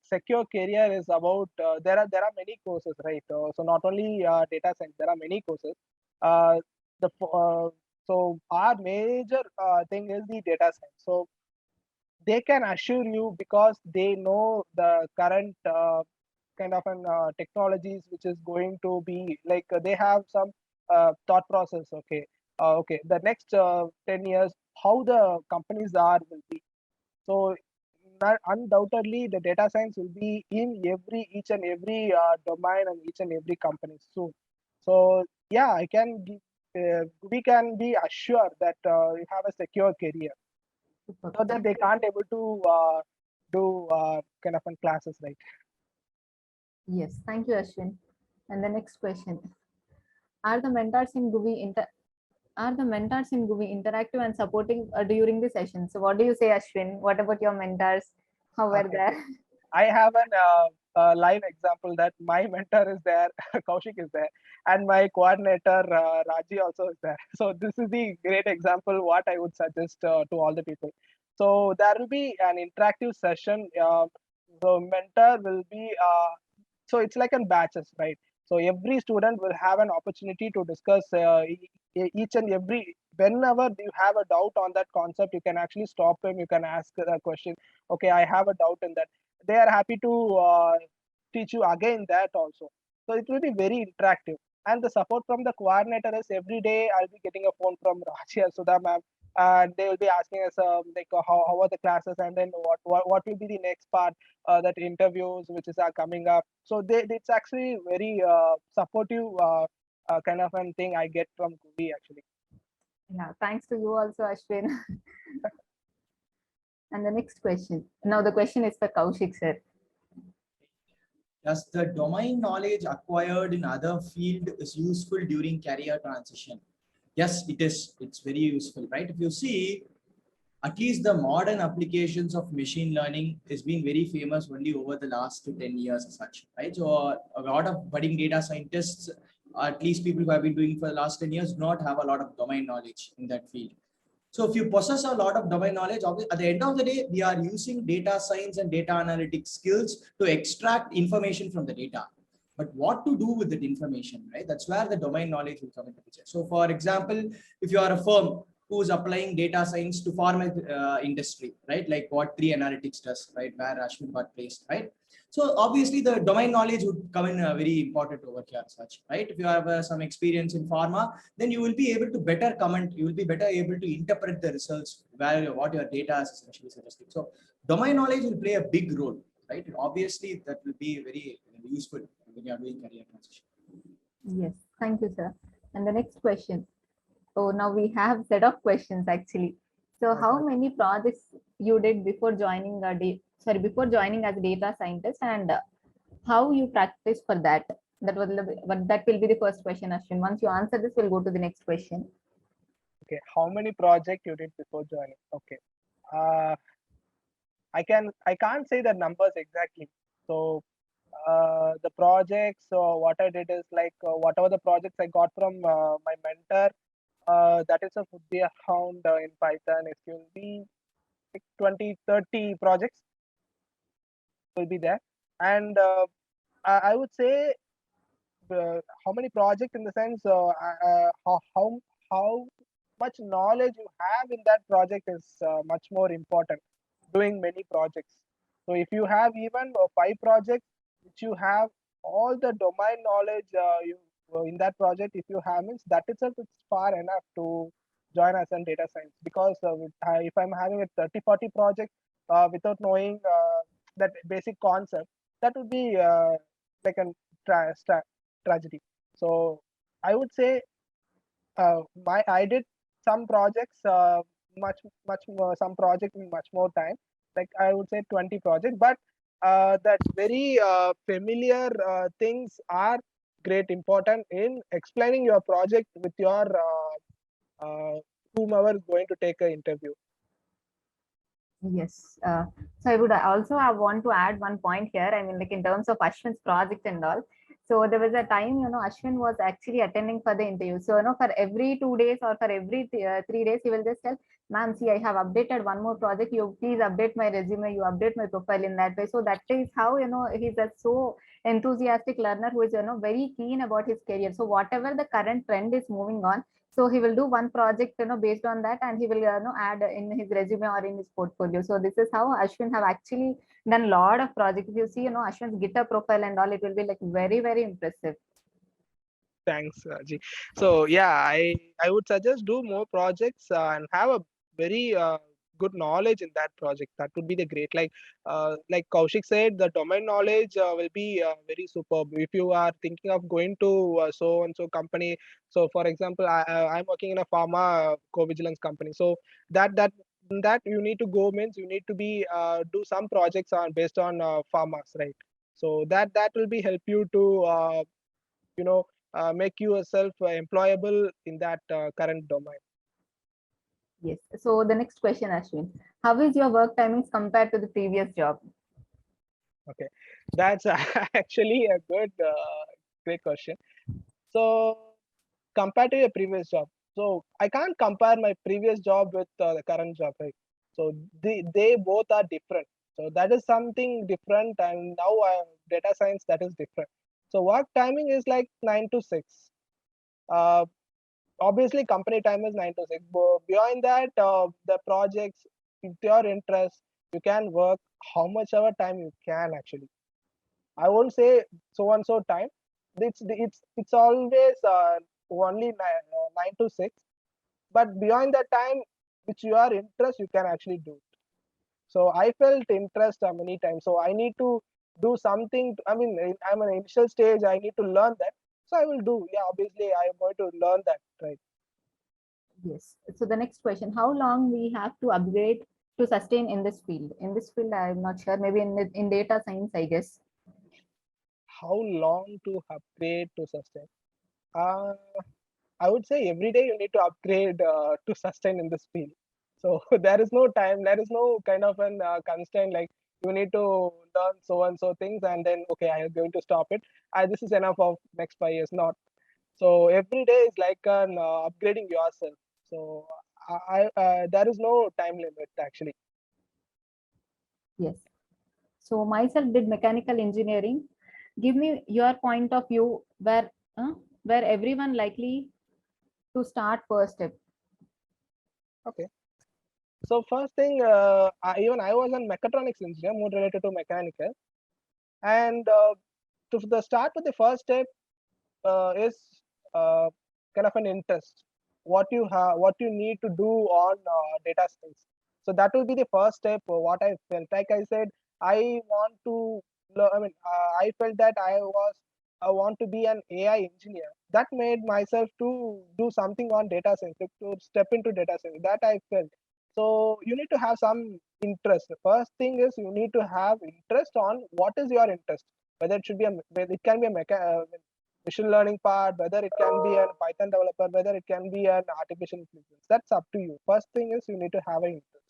secure career is about, there are many courses, right? So not only data science, there are many courses. Uh, the so our major thing is the data science. So they can assure you because they know the current kind of an technologies which is going to be like, they have some thought process. Okay, okay, the next 10 years, how the companies are will be. So undoubtedly, the data science will be in each and every domain and each and every company soon. So yeah, we can be assured that you have a secure career, Superb. so that they can't able to do kind of classes, right? Yes, thank you, Ashwin. And the next question. Are the mentors in GUVI interactive and supporting during the session? So what do you say, Ashwin? What about your mentors? How were Okay. there? I have an live example that my mentor is there, Kaushik is there, and my coordinator Raji also is there. So this is the great example what I would suggest to all the people. So there will be an interactive session. The mentor will be so it's like in batches, right? So every student will have an opportunity to discuss each and every. Whenever you have a doubt on that concept, you can actually stop him. You can ask a question. Okay, I have a doubt in that. They are happy to teach you again that also. So it will be very interactive. And the support from the coordinator is every day I'll be getting a phone from Raji and Sudha ma'am, and they will be asking us like how are the classes, and then what will be the next part, that interviews which is are coming up. So it's actually very supportive kind of an thing I get from GUVI actually. Yeah, thanks to you also, Ashwin. And the next question. Now the question is for Kaushik, sir. Does the domain knowledge acquired in other field is useful during career transition? Yes, it is. It's very useful, right? If you see, at least the modern applications of machine learning has been very famous only over the last 10 years as such, right? So a lot of budding data scientists, at least people who have been doing for the last 10 years, do not have a lot of domain knowledge in that field. So if you possess a lot of domain knowledge, at the end of the day, we are using data science and data analytics skills to extract information from the data. But what to do with that information, right? That's where the domain knowledge will come into picture. So for example, if you are a firm who's applying data science to pharma industry, right? Like what 3 Analytics does, right? Where Ashwin got placed, right? So obviously the domain knowledge would come in very important over here, such, right? If you have some experience in pharma, then you will be able to better comment, you will be better able to interpret the results, what your data is essentially suggesting. So domain knowledge will play a big role, right? Obviously that will be very useful when you are doing career transition. Yes, thank you, sir. And the next question. So now we have set of questions actually. So how many projects you did before joining before joining as a data scientist, and how you practice for that? That will be the first question, Ashwin. Once you answer this, we'll go to the next question. Okay, how many projects you did before joining? Okay, I can't say the numbers exactly. So the projects, what I did is like whatever the projects I got from my mentor, that is a would be around in Python. It will be like 20-30 projects will be there, and I would say how many projects in the sense how much knowledge you have in that project is much more important. Doing many projects. So if you have even 5 projects which you have all the domain knowledge you in that project, if you have means that itself is far enough to join as a data science, because if I'm having a 30-40 project without knowing that basic concept, that would be like a tragedy. So I would say I did some projects much more, some projects in much more time, like I would say 20 projects, but that very familiar things are great important in explaining your project with your whomever is going to take an interview. Yes. So I would also want to add one point here. I mean, like in terms of Ashwin's project and all. So there was a time, Ashwin was actually attending for the interview. So, for every 2 days or for every 3 days, he will just tell, ma'am, see, I have updated one more project. You please update my resume. You update my profile in that way. So that is how, he's a so enthusiastic learner who is, very keen about his career. So whatever the current trend is moving on, so he will do one project, based on that, and he will, add in his resume or in his portfolio. So this is how Ashwin have actually done a lot of projects. If you see, Ashwin's GitHub profile and all, it will be like very, very impressive. Thanks, Ji. So yeah, I would suggest do more projects and have a very good knowledge in that project. That would be the great. Like Kaushik said, the domain knowledge will be very superb. If you are thinking of going to so and so company, so for example, I'm working in a pharma co-vigilance company. So that you need to go means you need to be do some projects on based on pharmas, right? So that will be help you to you know make yourself employable in that current domain. Yes. So the next question, Ashwin, how is your work timings compared to the previous job? Okay, that's actually a great question. So compared to your previous job, so I can't compare my previous job with the current job, right? So they both are different. So that is something different, and now data science, that is different. So work timing is like 9 to 6. Uh, Obviously company time is 9 to 6, but beyond that the projects, with your interest, you can work how much ever time you can. Actually, I won't say so and so time. It's always only 9 to 6, but beyond that time which your interest, you can actually do it. So I felt interest many times, so I need to do something. I mean, I'm an initial stage, I need to learn that, so I will do. Yeah, obviously I am going to learn that, right? Yes. So the next question, how long we have to upgrade to sustain in this field? In this field, I'm not sure. Maybe in data science, I guess. How long to upgrade to sustain? Uh, I would say every day you need to upgrade to sustain in this field. So there is no time, there is no kind of an constraint like you need to learn so and so things and then okay, I am going to stop it. This is enough of next 5 years. Not so. Every day is like an upgrading yourself. So there is no time limit actually. Yes. So myself did mechanical engineering. Give me your point of view where everyone likely to start first step. Okay. So first thing, even I was a mechatronics engineer, more related to mechanical. And to the start with the first step is kind of an interest. What you have, what you need to do on data science. So that will be the first step. What I felt, like I said, I want to. I mean, I felt that I want to be an AI engineer. That made myself to do something on data science, to step into data science. That I felt. So you need to have some interest. The first thing is you need to have interest on what is your interest. Whether it should be it can be a machine learning part, whether it can be a Python developer, whether it can be an artificial intelligence. That's up to you. First thing is you need to have an interest.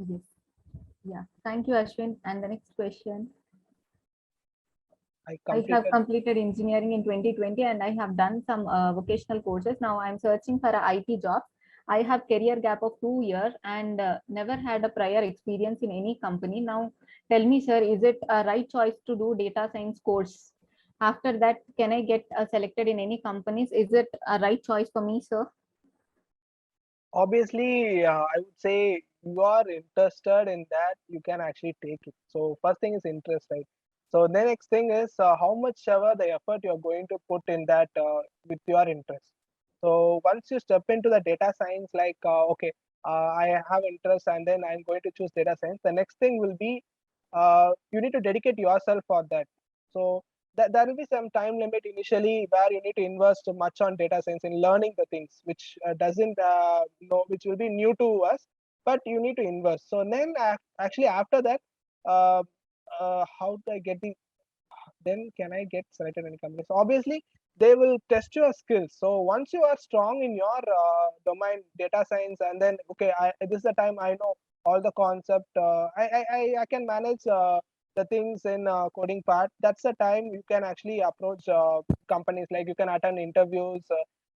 Yes. Yeah. Thank you, Ashwin. And the next question. I have completed engineering in 2020 and I have done some vocational courses. Now I'm searching for a IT job. I have career gap of 2 years and never had a prior experience in any company. Now tell me, sir, is it a right choice to do data science course? After that, can I get selected in any companies? Is it a right choice for me, sir? Obviously, I would say you are interested in that, you can actually take it. So first thing is interest, right? So the next thing is how much ever the effort you're going to put in that with your interest. So once you step into the data science, like okay, I have interest, and then I'm going to choose data science. The next thing will be you need to dedicate yourself for that. So that there will be some time limit initially where you need to invest much on data science in learning the things which doesn't know, which will be new to us, but you need to invest. So then actually after that, uh, how do I get the, then can I get selected in companies? Obviously, they will test your skills. So once you are strong in your domain, data science, and then okay, this is the time I know all the concept. I can manage the things in coding part. That's the time you can actually approach companies. Like you can attend interviews,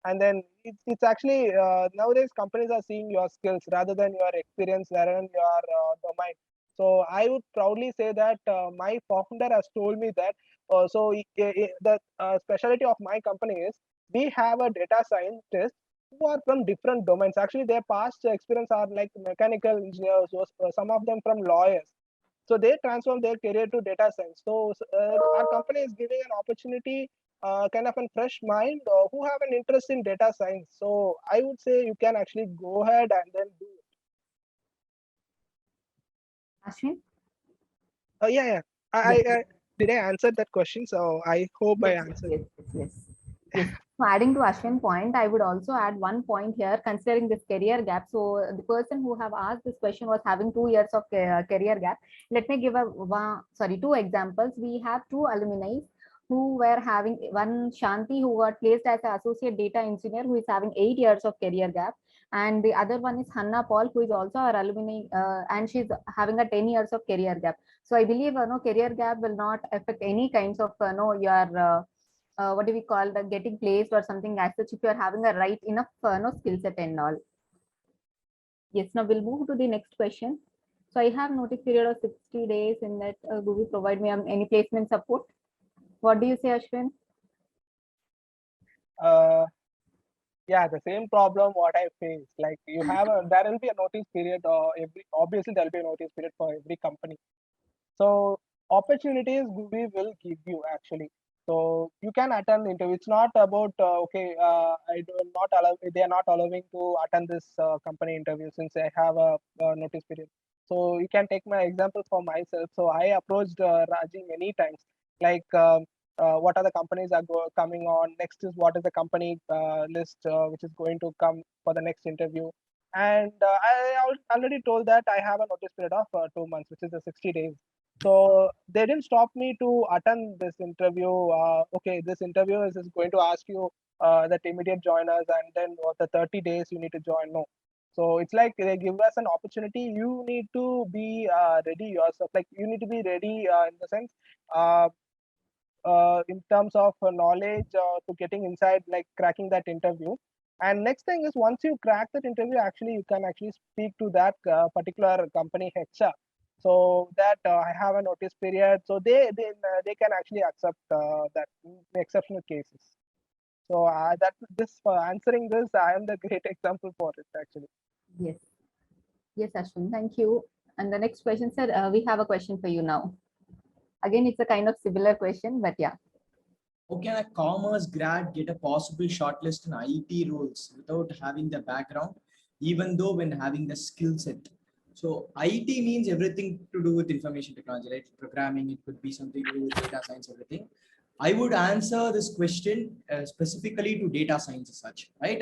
and then it's actually nowadays companies are seeing your skills rather than your experience, rather than your domain. So I would proudly say that my founder has told me that the specialty of my company is we have a data scientist who are from different domains. Actually, their past experience are like mechanical engineers, or some of them from lawyers. So they transform their career to data science. So our company is giving an opportunity, kind of a fresh mind who have an interest in data science. So I would say you can actually go ahead and then do it. Ashwin? Yeah, yeah. I did I answer that question? So I hope I answered. Yes. So adding to Ashwin's point, I would also add one point here, considering this career gap. So the person who have asked this question was having 2 years of career gap. Let me give two examples. We have two alumni who were having, one Shanti, who got placed as an associate data engineer, who is having 8 years of career gap. And the other one is Hannah Paul, who is also our alumni, and she's having a 10 years of career gap. So I believe career gap will not affect any kinds of your what do we call the getting placed or something as such, if you are having a right enough no skill set and all. Yes, now we'll move to the next question. So I have notice period of 60 days in that GUVI provide me any placement support. What do you say, Ashwin? Yeah, the same problem what I face. Like you have there will be a notice period, obviously there will be a notice period for every company. So opportunities GUVI will give you actually. So you can attend the interview. It's not about okay, I do not allow. They are not allowing to attend this company interview since I have a notice period. So you can take my example for myself. So I approached Raji many times. Like what are the companies are coming on? Next is what is the company list which is going to come for the next interview. And already told that I have a notice period of 2 months, which is the 60 days. So they didn't stop me to attend this interview. Okay, this interview is going to ask you that immediate joiners, and then the 30 days you need to join. No. So it's like they give us an opportunity. You need to be ready yourself. Like you need to be ready in the sense uh, in terms of knowledge to getting inside, like cracking that interview. And next thing is once you crack that interview, actually you can actually speak to that particular company HR. So that I have a notice period, so they can actually accept that in exceptional cases. So that this for answering this, I am the great example for it actually. Yes, Ashwin, thank you. And the next question, sir, we have a question for you now. Again, it's a kind of similar question, but yeah. How can a commerce grad get a possible shortlist in IT roles without having the background, even though when having the skill set? So IT means everything to do with information technology, right? Programming, it could be something to do with data science, everything. I would answer this question specifically to data science as such, right?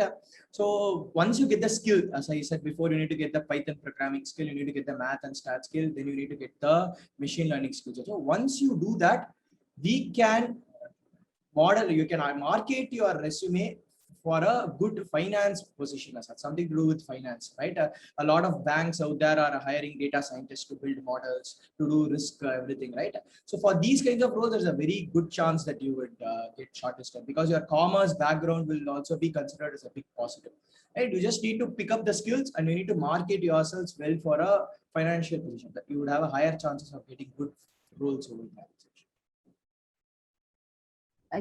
So once you get the skill, as I said before, you need to get the Python programming skill, you need to get the math and stat skill, then you need to get the machine learning skills. So once you do that, we can you can market your resume for a good finance position as such, something to do with finance, right? A lot of banks out there are hiring data scientists to build models, to do risk, everything, right? So for these kinds of roles, there's a very good chance that you would get shortlisted, because your commerce background will also be considered as a big positive, right? You just need to pick up the skills and you need to market yourselves well for a financial position, that you would have a higher chances of getting good roles over there.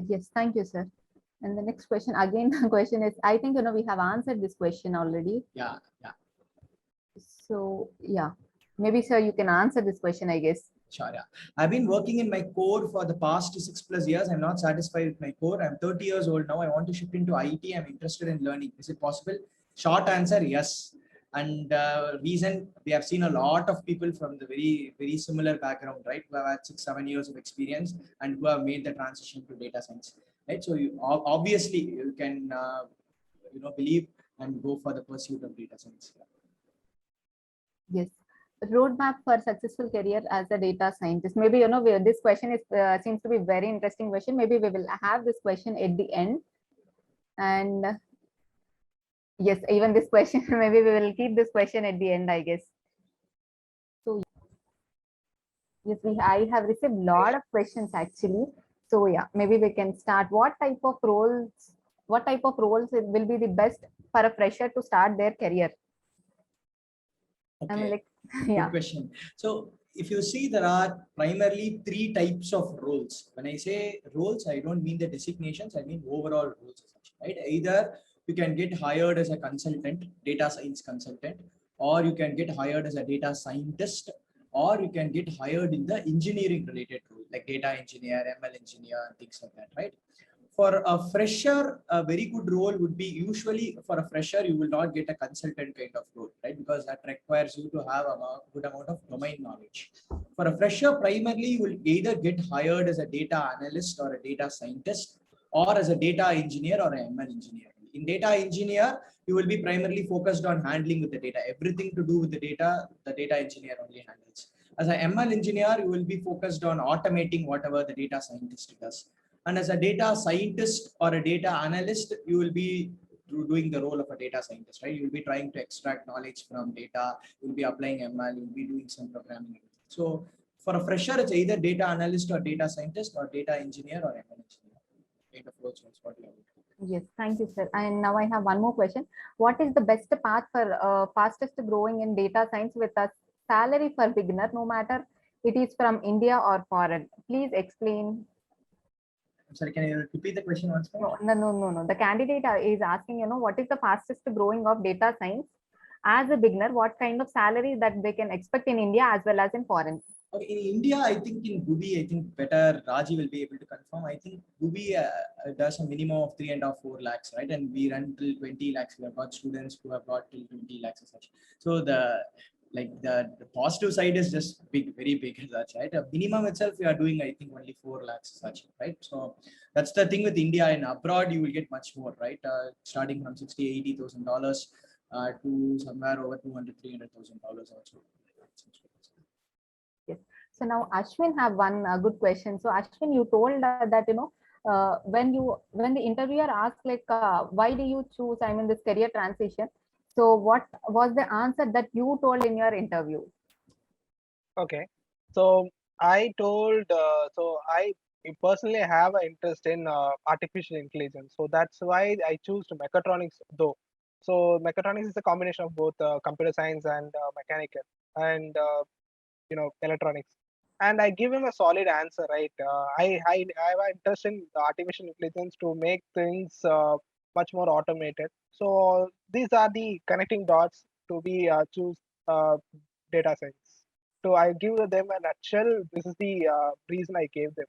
Yes, thank you, sir. And the next question, again, the question is, I think, we have answered this question already. Yeah. So, yeah, maybe, sir, you can answer this question, I guess. Sure, yeah. I've been working in my core for the past 6+ years. I'm not satisfied with my core. I'm 30 years old now. I want to shift into IT. I'm interested in learning. Is it possible? Short answer, yes. And reason, we have seen a lot of people from the very similar background, right? Who have had 6-7 years of experience and who have made the transition to data science, right? So you obviously you can believe and go for the pursuit of data science. Yes. Roadmap for successful career as a data scientist. Maybe, this question is seems to be very interesting question. Maybe we will have this question at the end. And yes, even this question, maybe we will keep this question at the end, I guess. So yes, I have received a lot of questions actually. So yeah, maybe we can start. What type of roles will be the best for a fresher to start their career? Okay. I mean, like, yeah. Good question. So if you see, there are primarily 3 types of roles. When I say roles, I don't mean the designations, I mean overall roles, right? Either you can get hired as a consultant, data science consultant, or you can get hired as a data scientist, or you can get hired in the engineering related role, like data engineer, ML engineer, and things like that, right? For a fresher, a very good role would be, usually for a fresher, you will not get a consultant kind of role, right? Because that requires you to have a good amount of domain knowledge. For a fresher, primarily, you will either get hired as a data analyst or a data scientist, or as a data engineer or an ML engineer. In data engineer, you will be primarily focused on handling with the data. Everything to do with the data engineer only handles. As an ML engineer, you will be focused on automating whatever the data scientist does. And as a data scientist or a data analyst, you will be doing the role of a data scientist, right? You will be trying to extract knowledge from data, you'll be applying ML, you'll be doing some programming. So for a fresher, it's either data analyst or data scientist or data engineer or ML engineer. Kind of roles, what you have. Yes, thank you, sir. And now I have one more question. What is the best path for fastest growing in data science with a salary for beginner, no matter it is from India or foreign? Please explain. I'm sorry, can you repeat the question once more? No. The candidate is asking, what is the fastest growing of data science as a beginner? What kind of salary that they can expect in India as well as in foreign? Okay, in India, I think in GUVI, I think better Raji will be able to confirm. I think GUVI does a minimum of 3.5-4 lakhs, right? And we run till 20 lakhs. We have got students who have got till 20 lakhs as such. So the positive side is just big, very big as such, right? A minimum itself, we are doing, I think, only 4 lakhs as such, right? So that's the thing with India. And abroad, you will get much more, right? Starting from $60,000-$80,000 to somewhere over $200,000-$300,000 also. Yes. So now Ashwin have one good question. So Ashwin, you told that when the interviewer asked like why do you choose this career transition? So what was the answer that you told in your interview? Okay, so I told so I personally have an interest in artificial intelligence, so that's why I choose mechatronics though. So mechatronics is a combination of both computer science and mechanical and electronics. And I give him a solid answer, right? I have an interest in the artificial intelligence to make things much more automated. So these are the connecting dots to be choose data science. So I give them a nutshell. This is the reason I gave them.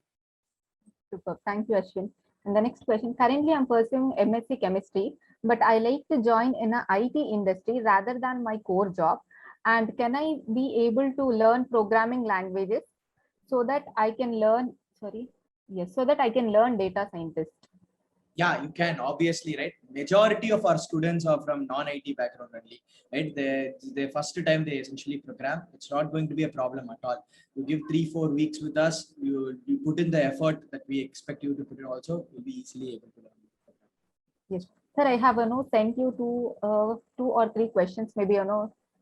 Super. Thank you, Ashwin. And the next question. Currently, I'm pursuing MSc Chemistry, but I like to join in a IT industry rather than my core job. And can I be able to learn programming languages so that I can learn, sorry, yes, so that I can learn data scientist? Yeah, you can, obviously, right? Majority of our students are from non-IT background only, right? The first time they essentially program, it's not going to be a problem at all. You give 3-4 weeks with us, you put in the effort that we expect you to put in also, you'll be easily able to learn. Yes, sir, I have sent you two or three questions, maybe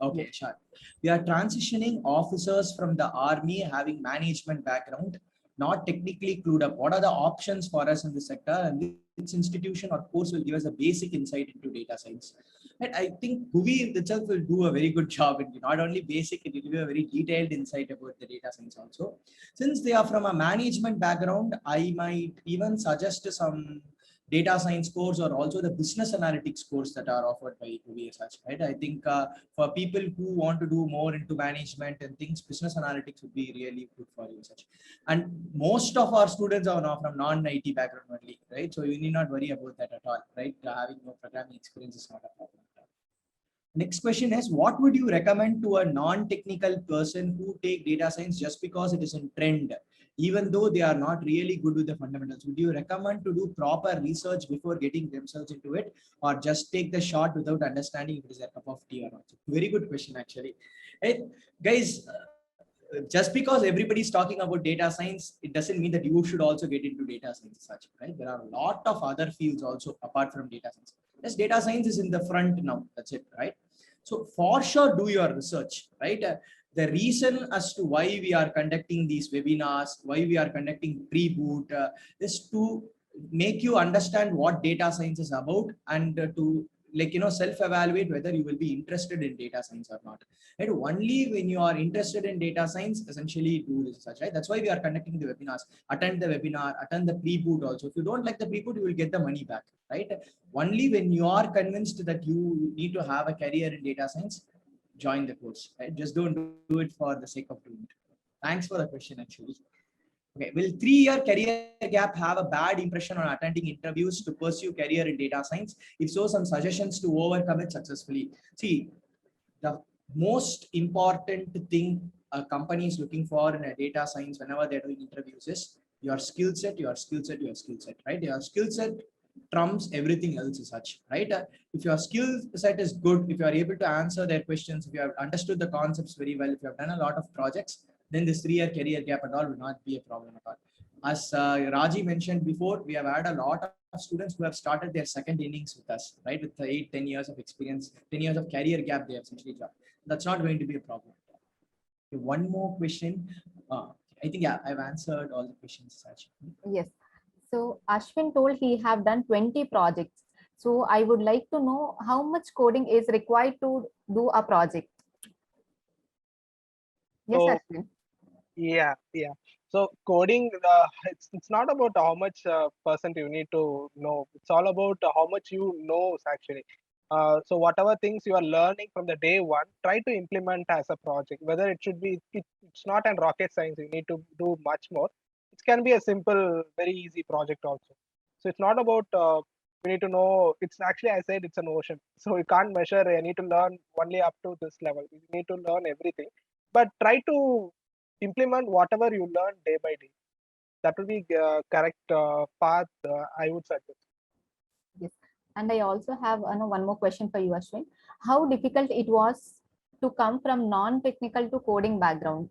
Okay, sure. We are transitioning officers from the army having management background, not technically clued up. What are the options for us in the sector, and which institution or course will give us a basic insight into data science? And I think GUVI itself will do a very good job. It not only basic, it will give a very detailed insight about the data science also. Since they are from a management background, I might even suggest some data science course or also the business analytics course that are offered by GUVI as such, right? I think for people who want to do more into management and things, business analytics would be really good for you such. And most of our students are now from non-IT background only, right? So you need not worry about that at all, right? Having no programming experience is not a problem. Next question is, what would you recommend to a non-technical person who take data science just because it is in trend, even though they are not really good with the fundamentals? Would you recommend to do proper research before getting themselves into it, or just take the shot without understanding if it is a cup of tea or not? Very good question, actually. Hey, guys, just because everybody is talking about data science, it doesn't mean that you should also get into data science as such, right? There are a lot of other fields also apart from data science. Yes, data science is in the front now. That's it, right? So for sure, do your research, right? The reason as to why we are conducting these webinars, why we are conducting pre-boot, is to make you understand what data science is about, and to self-evaluate whether you will be interested in data science or not. And only when you are interested in data science, essentially do research, right? That's why we are conducting the webinars. Attend the webinar, attend the pre-boot also. If you don't like the pre-boot, you will get the money back, right? Only when you are convinced that you need to have a career in data science, join the course, right? Just don't do it for the sake of doing it. Thanks for the question, actually. Okay, will 3-year career gap have a bad impression on attending interviews to pursue career in data science? If so, some suggestions to overcome it successfully. See, the most important thing a company is looking for in a data science whenever they're doing interviews is your skill set, your skill set, your skill set, right? Your skill set trumps everything else as such, right? If your skill set is good, if you are able to answer their questions, if you have understood the concepts very well, if you have done a lot of projects, then this 3-year career gap at all will not be a problem at all. As Raji mentioned before, we have had a lot of students who have started their second innings with us, right? With 8-10 years of experience, 10 years of career gap, they have essentially dropped. That's not going to be a problem. Okay, one more question. I think, yeah, I've answered all the questions. Yes. So Ashwin told he have done 20 projects. So I would like to know how much coding is required to do a project. Yes, So Ashwin. yeah. So coding, it's not about how much percent you need to know. It's all about how much you know actually. So whatever things you are learning from the day one, try to implement as a project. Whether it should be, it's not an rocket science. You need to do much more. It can be a simple, very easy project also. So it's not about you need to know. It's actually, I said, it's an ocean. So you can't measure. You need to learn only up to this level. You need to learn everything, but try to implement whatever you learn day by day. That will be correct path, I would suggest. Yes. And I also have one more question for you, Ashwin. How difficult it was to come from non-technical to coding background?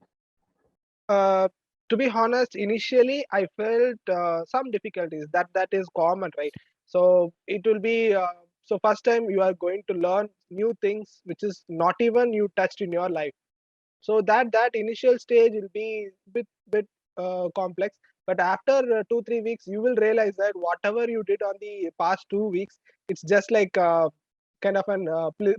Uh, to be honest, initially I felt some difficulties. That is common, right? So it will be so first time you are going to learn new things which is not even you touched in your life. So that initial stage will be bit complex, but after 2-3 weeks you will realize that whatever you did on the past 2 weeks, it's just like kind of an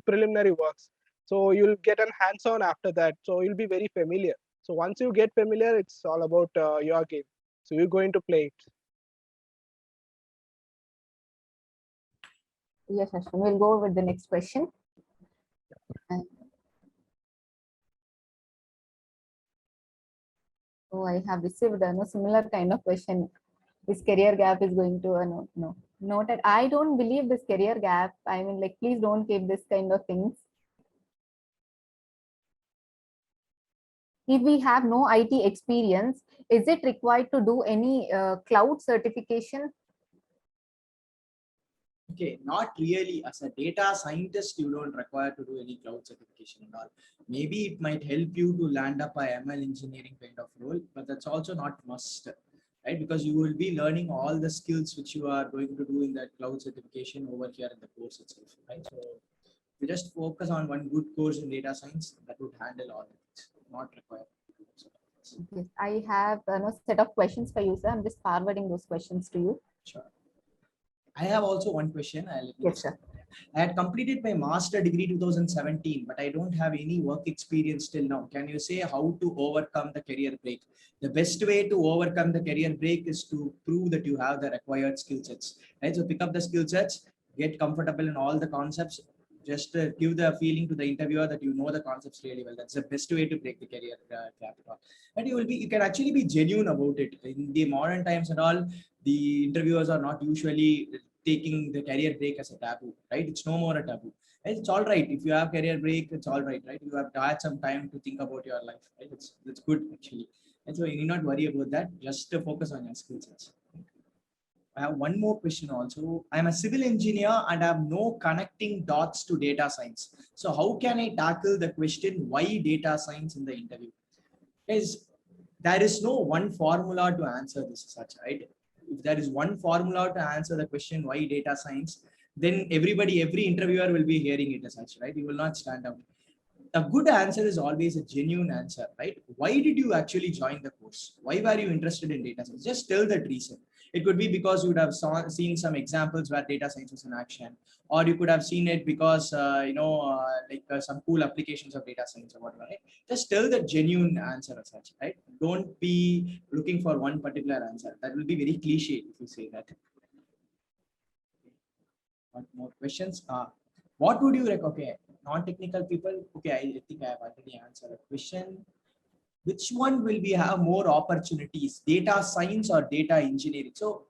preliminary works. So you'll get an hands-on after that, so you'll be very familiar. So once you get familiar, it's all about your game, so you're going to play it. Yes, Ashwin. We'll go with the next question. Oh, I have received a similar kind of question. This career gap is going to no. Noted. I don't believe this career gap. I mean, like, please don't keep this kind of things. If we have no IT experience, is it required to do any cloud certification? Okay, not really. As a data scientist, you don't require to do any cloud certification and all. Maybe it might help you to land up a ML engineering kind of role, but that's also not must, right? Because you will be learning all the skills which you are going to do in that cloud certification over here in the course itself, right? So you just focus on one good course in data science that would handle all of it, not required. Yes, I have a set of questions for you, sir. I'm just forwarding those questions to you. Sure. I have also one question. Yes, sir. I had completed my master degree 2017, but I don't have any work experience till now. Can you say how to overcome the career break? The best way to overcome the career break is to prove that you have the required skill sets. Right? So pick up the skill sets, get comfortable in all the concepts. Just give the feeling to the interviewer that you know the concepts really well. That's the best way to break the career gap. And you can actually be genuine about it. In the modern times and all, the interviewers are not usually taking the career break as a taboo, right? It's no more a taboo. And it's all right. If you have career break, it's all right, right? You have had some time to think about your life, right? It's good actually. And so you need not worry about that. Just focus on your skill sets. I have one more question also. I'm a civil engineer and I have no connecting dots to data science. So how can I tackle the question, why data science in the interview? There is no one formula to answer this such, right? If there is one formula to answer the question, why data science, then every interviewer will be hearing it as such, right? You will not stand out. A good answer is always a genuine answer, right? Why did you actually join the course? Why were you interested in data science? Just tell that reason. It could be because you would have seen some examples where data science was in action, or you could have seen it because some cool applications of data science or whatever. Right? Just tell the genuine answer as such, right? Don't be looking for one particular answer. That will be very cliche if you say that. What more questions? What would you recommend? Okay, non-technical people. Okay, I think I have already answered a question. Which one will we have more opportunities, data science or data engineering? So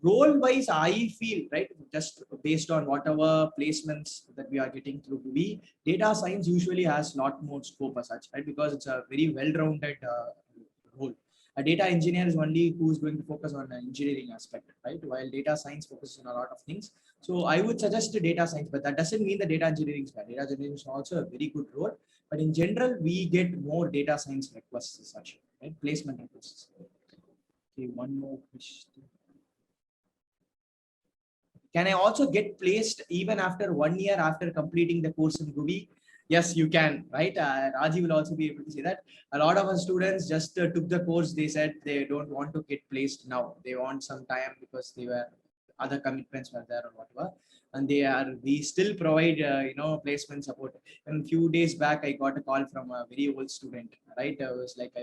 role wise, I feel, right, just based on whatever placements that we are getting through GUVI, data science usually has a lot more scope as such, right? Because it's a very well-rounded role. A data engineer is only who is going to focus on the engineering aspect, right? While data science focuses on a lot of things. So I would suggest data science, but that doesn't mean that data engineering is bad. Data engineering is also a very good role. But in general, we get more data science requests as such, right? Placement requests. Okay, one more question. Can I also get placed even after 1 year after completing the course in GUVI? Yes, you can, right? Raji will also be able to say that. A lot of our students just took the course. They said they don't want to get placed now. They want some time because they were other commitments were there or whatever. And we still provide, placement support. And a few days back, I got a call from a very old student, right? I was like,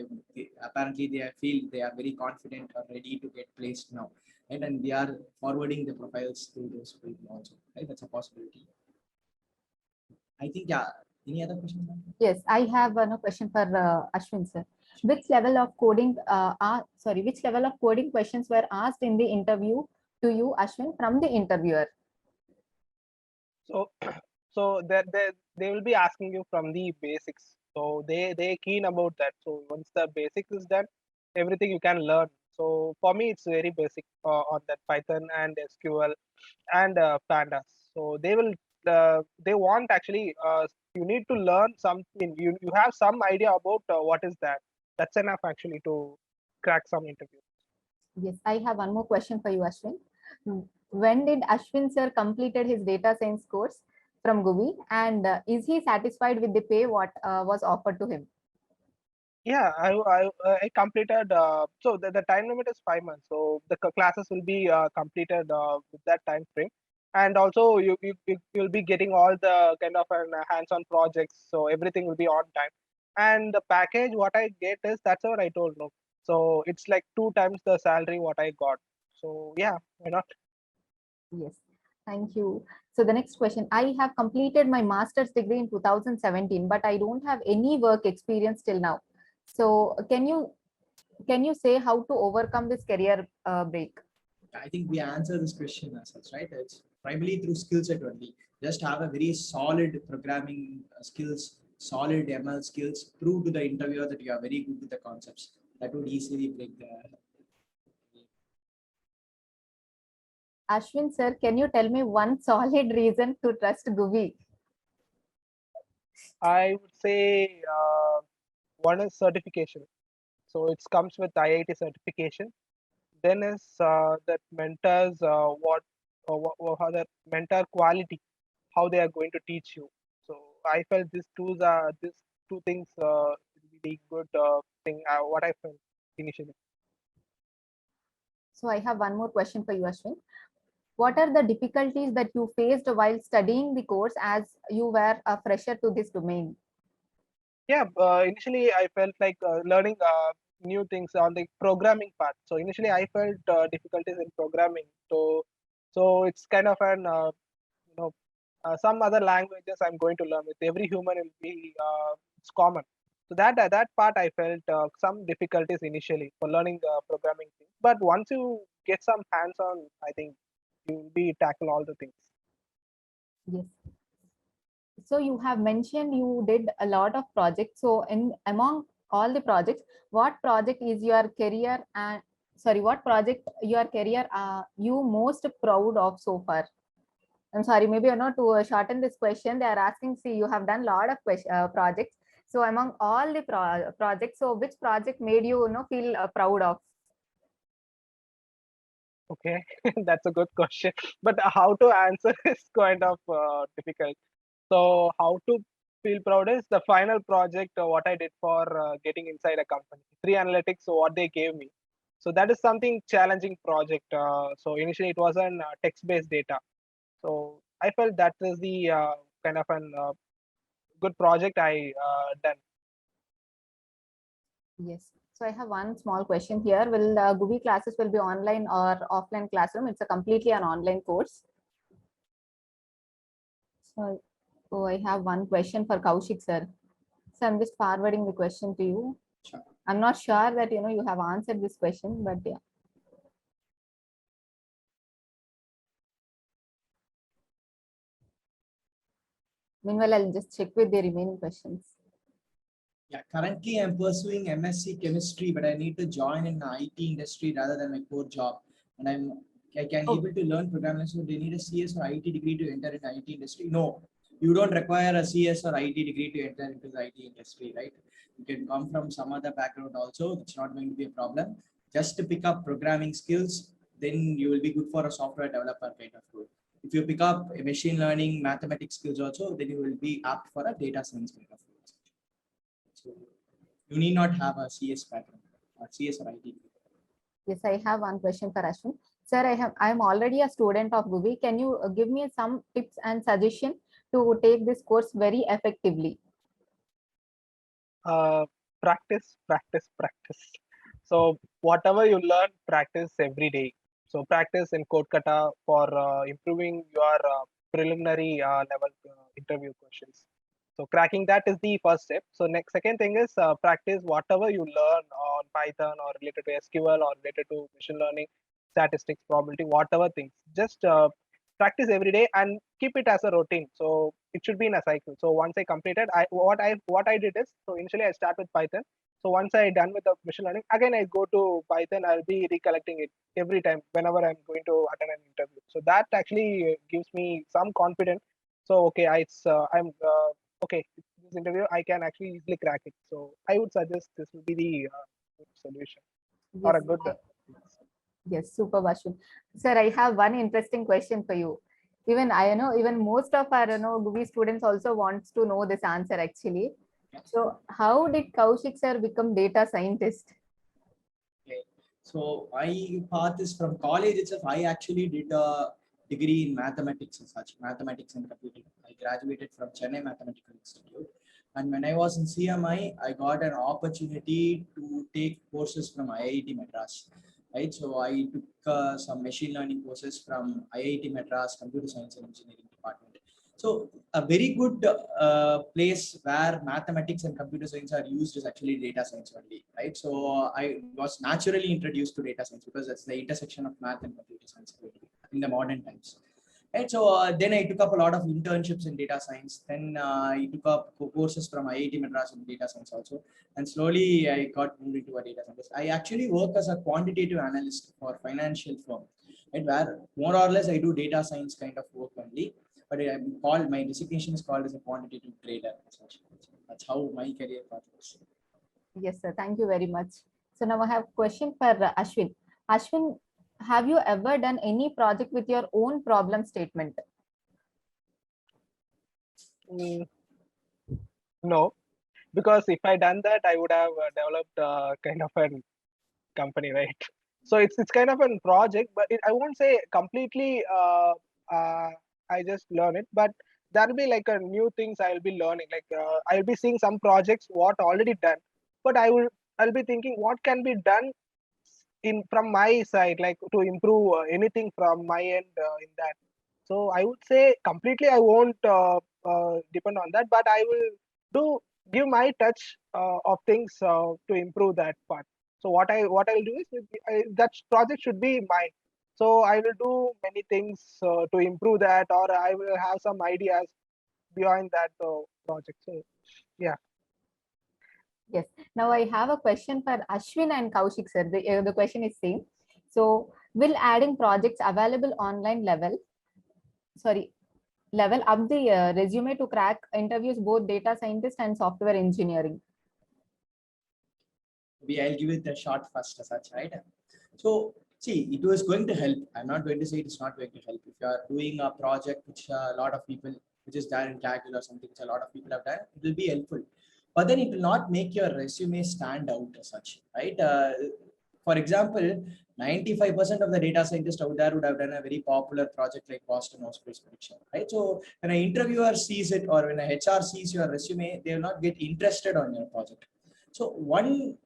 apparently they feel they are very confident or ready to get placed now. Right? And we are forwarding the profiles to those people also, right? That's a possibility. I think, yeah. Any other questions? Yes, I have a question for Ashwin, sir. Which level of coding which level of coding questions were asked in the interview to you, Ashwin, from the interviewer? So they will be asking you from the basics. So they keen about that. So once the basics is done, everything you can learn. So for me, it's very basic on that Python and SQL and pandas. So they want actually you need to learn something. You have some idea about what is that. That's enough actually to crack some interview. Yes, I have one more question for you, Ashwin. When did Ashwin sir completed his data science course from GUVI, and is he satisfied with the pay what was offered to him? Yeah, I completed. So the time limit is 5 months. So the classes will be completed with that time frame, and also you'll be getting all the kind of hands-on projects. So everything will be on time. And the package what I get is that's what I told no. So it's like 2 times the salary what I got. So yeah, why not? Yes, thank you. So the next question, I have completed my master's degree in 2017, but I don't have any work experience till now. So can you can you say how to overcome this career break? I think we answer this question as such, right? It's primarily through skill set only. Just have a very solid programming skills, solid ML skills, prove to the interviewer that you are very good with the concepts. That would easily break the. Ashwin sir, can you tell me one solid reason to trust GUVI? I would say one is certification. So it comes with IIT certification. Then is that mentors, how the mentor quality, how they are going to teach you. So I felt these two things really good thing. What I felt initially. So I have one more question for you, Ashwin. What are the difficulties that you faced while studying the course as you were a fresher to this domain? Yeah, initially I felt like learning new things on the programming part. So initially I felt difficulties in programming. So it's kind of an you know some other languages I'm going to learn with. Every human will be it's common. So that part I felt some difficulties initially for learning the programming thing. But once you get some hands on, I think you will be tackle all the things. Yes. So you have mentioned you did a lot of projects. So in among all the projects, what project is your career and what project your career you most proud of so far? I'm sorry, maybe you're not to shorten this question. They are asking, see, you have done a lot of projects. So among all the projects, so which project made you, feel proud of? Okay, that's a good question. But how to answer is kind of difficult. So how to feel proud is the final project, what I did for getting inside a company, three analytics, so what they gave me. So that is something challenging project. So initially it was an text-based data. So I felt that is the kind of an good project I done. Yes. So I have one small question here. Will GUVI classes will be online or offline classroom? It's a completely an online course. So I have one question for Kaushik sir. So I'm just forwarding the question to you. Sure. I'm not sure that you have answered this question, but yeah. Meanwhile, I'll just check with the remaining questions. Yeah, currently I'm pursuing MSc chemistry, but I need to join in the IT industry rather than my core job. And I can able to learn programming. So they need a CS or IT degree to enter in IT industry. No, you don't require a CS or IT degree to enter into the IT industry, right? You can come from some other background also. It's not going to be a problem. Just to pick up programming skills, then you will be good for a software developer kind of role. If you pick up a machine learning, mathematics skills also, then you will be apt for a data science kind of role. So you need not have a CS background or CS or IT. Yes, I have one question for Ashwin. Sir, I'm already a student of GUVI. Can you give me some tips and suggestion to take this course very effectively? Practice, practice, practice. So whatever you learn, practice every day. So practice in code kata for improving your preliminary level interview questions. So cracking that is the first step. So second thing is practice whatever you learn on Python or related to SQL or related to machine learning, statistics, probability, whatever things. Just practice every day and keep it as a routine. So it should be in a cycle. So once I completed, what I did is, so initially I start with Python. So once I done with the machine learning, again I go to Python. I'll be recollecting it every time whenever I'm going to attend an interview. So that actually gives me some confidence. So okay, I'm okay. This interview I can actually easily crack it. So I would suggest this would be the good solution or Yes, a good. yes, super, Ashwin. Sir, I have one interesting question for you. Even I know, even most of our GUVI students also wants to know this answer actually. So, how did Kaushik sir become data scientist? Okay. So my path is from college itself. I actually did a degree in mathematics and such, mathematics and computing. I graduated from Chennai Mathematical Institute. And when I was in CMI, I got an opportunity to take courses from IIT Madras. Right. So I took some machine learning courses from IIT Madras Computer Science and Engineering Department. So a very good place where mathematics and computer science are used is actually data science only, right? So I was naturally introduced to data science because that's the intersection of math and computer science in the modern times. Right, so then I took up a lot of internships in data science. Then I took up courses from IIT Madras in data science also. And slowly I got moved into a data scientist. I actually work as a quantitative analyst for financial firm, right, where more or less I do data science kind of work only. But I'm called, my designation is called as a quantitative trader. That's how my career path was. Yes, sir. Thank you very much. So now I have a question for Ashwin. Ashwin, have you ever done any project with your own problem statement? No, because if I done that, I would have developed kind of a company, right? So it's kind of a project, but I won't say completely. I just learn it, but there'll be like a new things I'll be learning. Like I'll be seeing some projects what already done, but I'll be thinking what can be done in from my side, like to improve anything from my end in that. So I would say completely I won't depend on that, but I will do give my touch of things to improve that part. So what I'll do is that project should be mine. So I will do many things to improve that, or I will have some ideas beyond that project. So yeah. Yes. Now I have a question for Ashwin and Kaushik, sir. The question is same. So will adding projects available online level up the resume to crack interviews both data scientist and software engineering? I'll give it a shot first as such, right? So see, it was going to help. I'm not going to say it's not going to help. If you are doing a project which a lot of people, which is done in Kaggle or something which a lot of people have done, it will be helpful. But then it will not make your resume stand out as such, right? For example, 95% of the data scientists out there would have done a very popular project like Boston Hospital prediction, right? So when an interviewer sees it or when a HR sees your resume, they will not get interested on your project. So one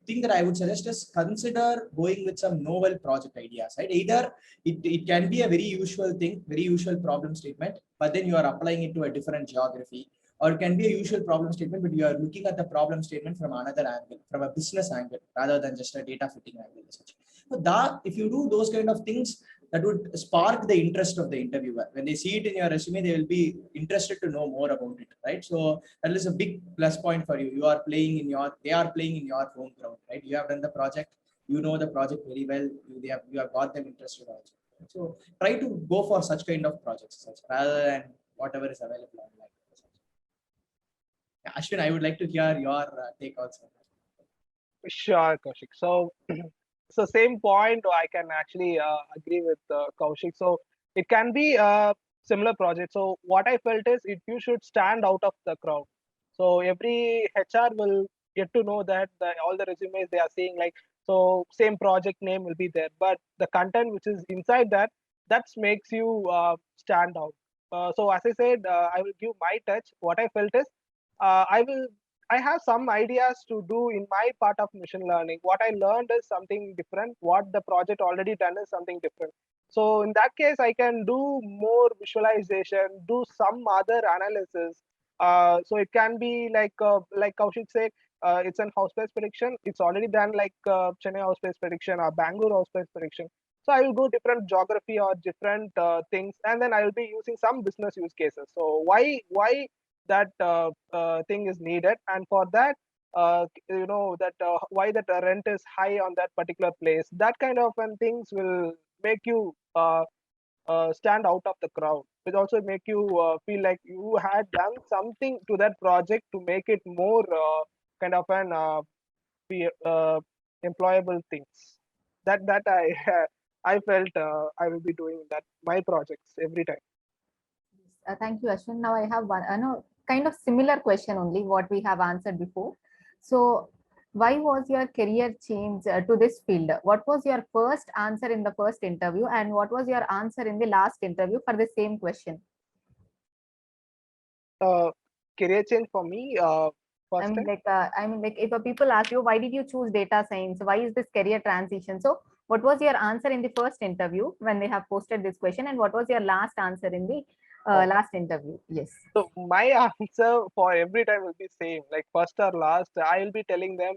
thing that I would suggest is consider going with some novel project ideas, right? Either it can be a very usual thing, very usual problem statement, but then you are applying it to a different geography, or it can be a usual problem statement, but you are looking at the problem statement from another angle, from a business angle, rather than just a data fitting angle. So that if you do those kind of things, that would spark the interest of the interviewer. When they see it in your resume, they will be interested to know more about it, right? So that is a big plus point for you. You are playing in your, they are playing in your home ground, right? You have done the project, you know the project very well. You have got them interested also. So try to go for such kind of projects, rather than whatever is available online. Yeah, Ashwin, I would like to hear your take also. Sure, Kaushik. So, so same point, I can actually agree with Kaushik. So it can be a similar project. So what I felt is you should stand out of the crowd. So every HR will get to know that all the resumes they are seeing, like, so same project name will be there, but the content which is inside that makes you stand out. So as I said, I will give my touch. What I felt is I have some ideas to do in my part of machine learning. What I learned is something different. What the project already done is something different. So in that case, I can do more visualization, do some other analysis. So it can be like Kaushik said, it's an house price prediction. It's already done like Chennai house price prediction or Bangalore house price prediction. So I will go different geography or different things, and then I will be using some business use cases. So why that thing is needed, and for that that why that rent is high on that particular place, that kind of things will make you stand out of the crowd. It also make you feel like you had done something to that project to make it more kind of an employable things. That I I felt I will be doing that my projects every time. Thank you, Ashwin. Now I have one no, kind of similar question only what we have answered before. So why was your career change to this field? What was your first answer in the first interview, and what was your answer in the last interview for the same question? Career change for me, I first mean, time. like if a people ask you, why did you choose data science? Why is this career transition? So what was your answer in the first interview when they have posted this question, and what was your last answer in the last interview. Yes. So my answer for every time will be same, like first or last. I will be telling them.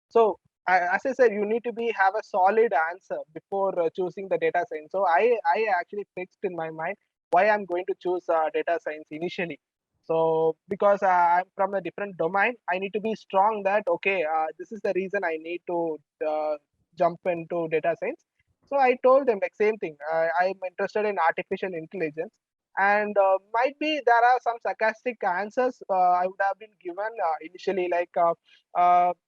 So as I said, you need to be have a solid answer before choosing the data science. So I actually fixed in my mind why I'm going to choose data science initially. So because I'm from a different domain, I need to be strong that okay, this is the reason I need to jump into data science. So I told them like same thing. I'm interested in artificial intelligence, and might be there are some sarcastic answers I would have been given initially, like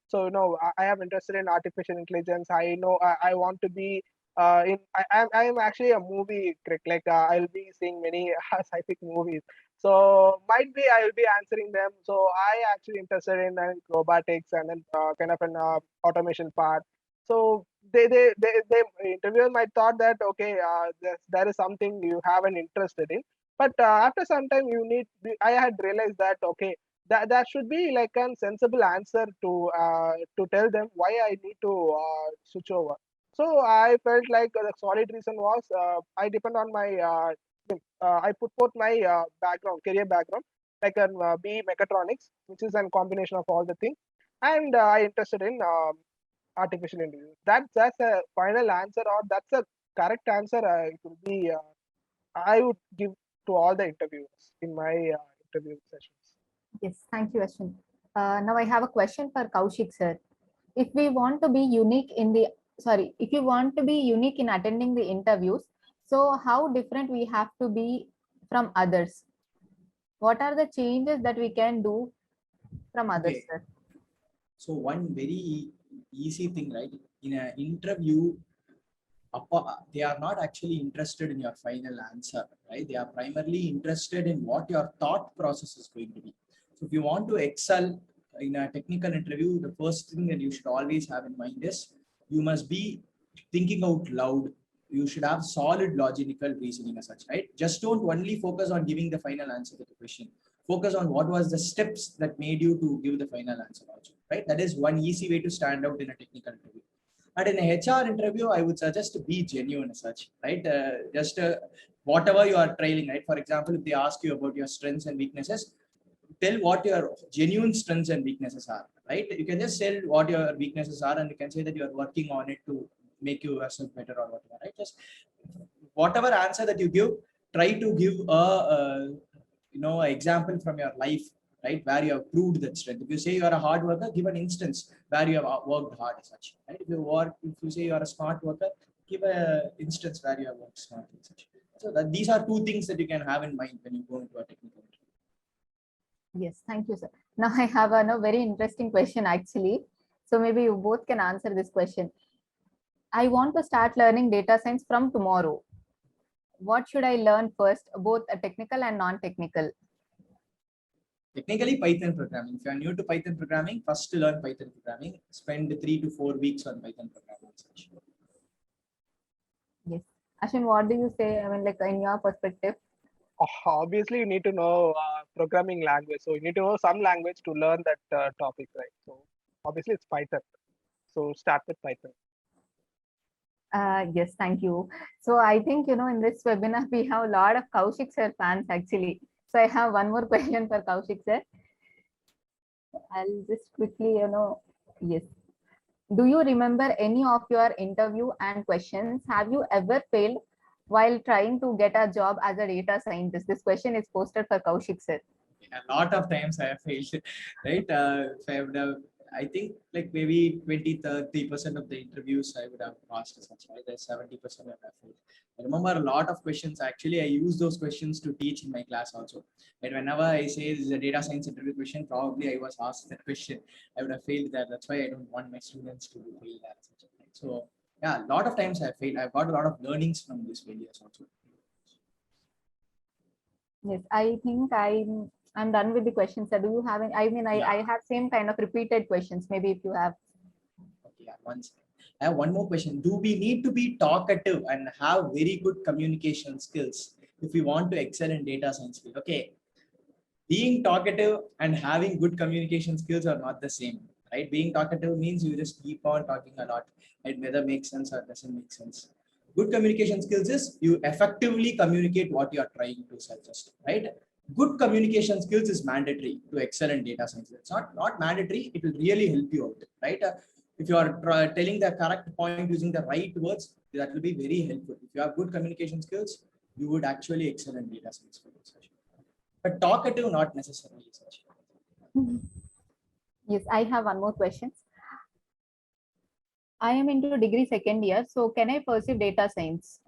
so I am interested in artificial intelligence. I know I want to be I'm actually a movie critic, like I'll be seeing many scientific movies, so might be I will be answering them. So I actually interested in robotics and then kind of an automation part. So they interviewer might thought that okay, there is something you have an interested in, but after some time I had realized that okay, that should be like a sensible answer to tell them why I need to switch over. So I felt like the solid reason was I depend on my I put forth my career background, like a BE mechatronics, which is a combination of all the things, and I interested in artificial intelligence. That's a final answer, or that's a correct answer. It will be I would give to all the interviewers in my interview sessions. Yes. Thank you, Ashwin. Now I have a question for Kaushik sir. If we want to be unique in the if you want to be unique in attending the interviews, so how different we have to be from others? What are the changes that we can do from others, Okay. sir? So one very easy thing, right? In an interview, they are not actually interested in your final answer, right? They are primarily interested in what your thought process is going to be. So if you want to excel in a technical interview, the first thing that you should always have in mind is you must be thinking out loud. You should have solid logical reasoning as such, right? Just don't only focus on giving the final answer to the question. Focus on what was the steps that made you to give the final answer also, right? That is one easy way to stand out in a technical interview. And in a HR interview, I would suggest to be genuine as such, right? Just whatever you are trailing, right? For example, if they ask you about your strengths and weaknesses, tell what your genuine strengths and weaknesses are, right? You can just tell what your weaknesses are, and you can say that you are working on it to make yourself better or whatever, right? Just whatever answer that you give, try to give example from your life, right, where you have proved that strength. If you say you are a hard worker, give an instance where you have worked hard as such, right? If you say you are a smart worker, give a instance where you have worked smart as such. So these are two things that you can have in mind when you go into a technical interview. Yes, thank you, sir. Now I have a very interesting question actually. So maybe you both can answer this question. I want to start learning data science from tomorrow. What should I learn first, both a technical and non-technical? Technically, Python programming. If you are new to Python programming, first to learn Python programming. Spend 3 to 4 weeks on Python programming. Yes. Ashwin, what do you say? I mean, like in your perspective? Obviously, you need to know programming language. So you need to know some language to learn that topic, right? So obviously, it's Python. So start with Python. Yes, thank you. So I think, in this webinar, we have a lot of Kaushik sir fans actually. So I have one more question for Kaushik sir. I'll just quickly, yes. Do you remember any of your interview and questions? Have you ever failed while trying to get a job as a data scientist? This question is posted for Kaushik sir. A lot of times I have failed, right? If I would have, I think like maybe 20-30% of the interviews I would have passed as such, right? There's 70% I have failed. I remember a lot of questions. Actually, I use those questions to teach in my class also. And whenever I say this is a data science interview question, probably I was asked that question. I would have failed that. That's why I don't want my students to fail that. So yeah, a lot of times I failed. I've got a lot of learnings from these failures also. Yes, I think I'm done with the questions. Do you have any? I mean, I have same kind of repeated questions. Maybe if you have. Okay, yeah, one second. I have one more question. Do we need to be talkative and have very good communication skills if we want to excel in data science field? Okay, being talkative and having good communication skills are not the same, right? Being talkative means you just keep on talking a lot, and whether makes sense or doesn't make sense. Good communication skills is you effectively communicate what you are trying to suggest, right? Good communication skills is mandatory to excel in data science. It's not mandatory. It will really help you out, right? If you are telling the correct point using the right words, that will be very helpful. If you have good communication skills, you would actually excel in data science. But talkative, not necessarily such. Yes, I have one more question. I am into degree second year, so can I pursue data science?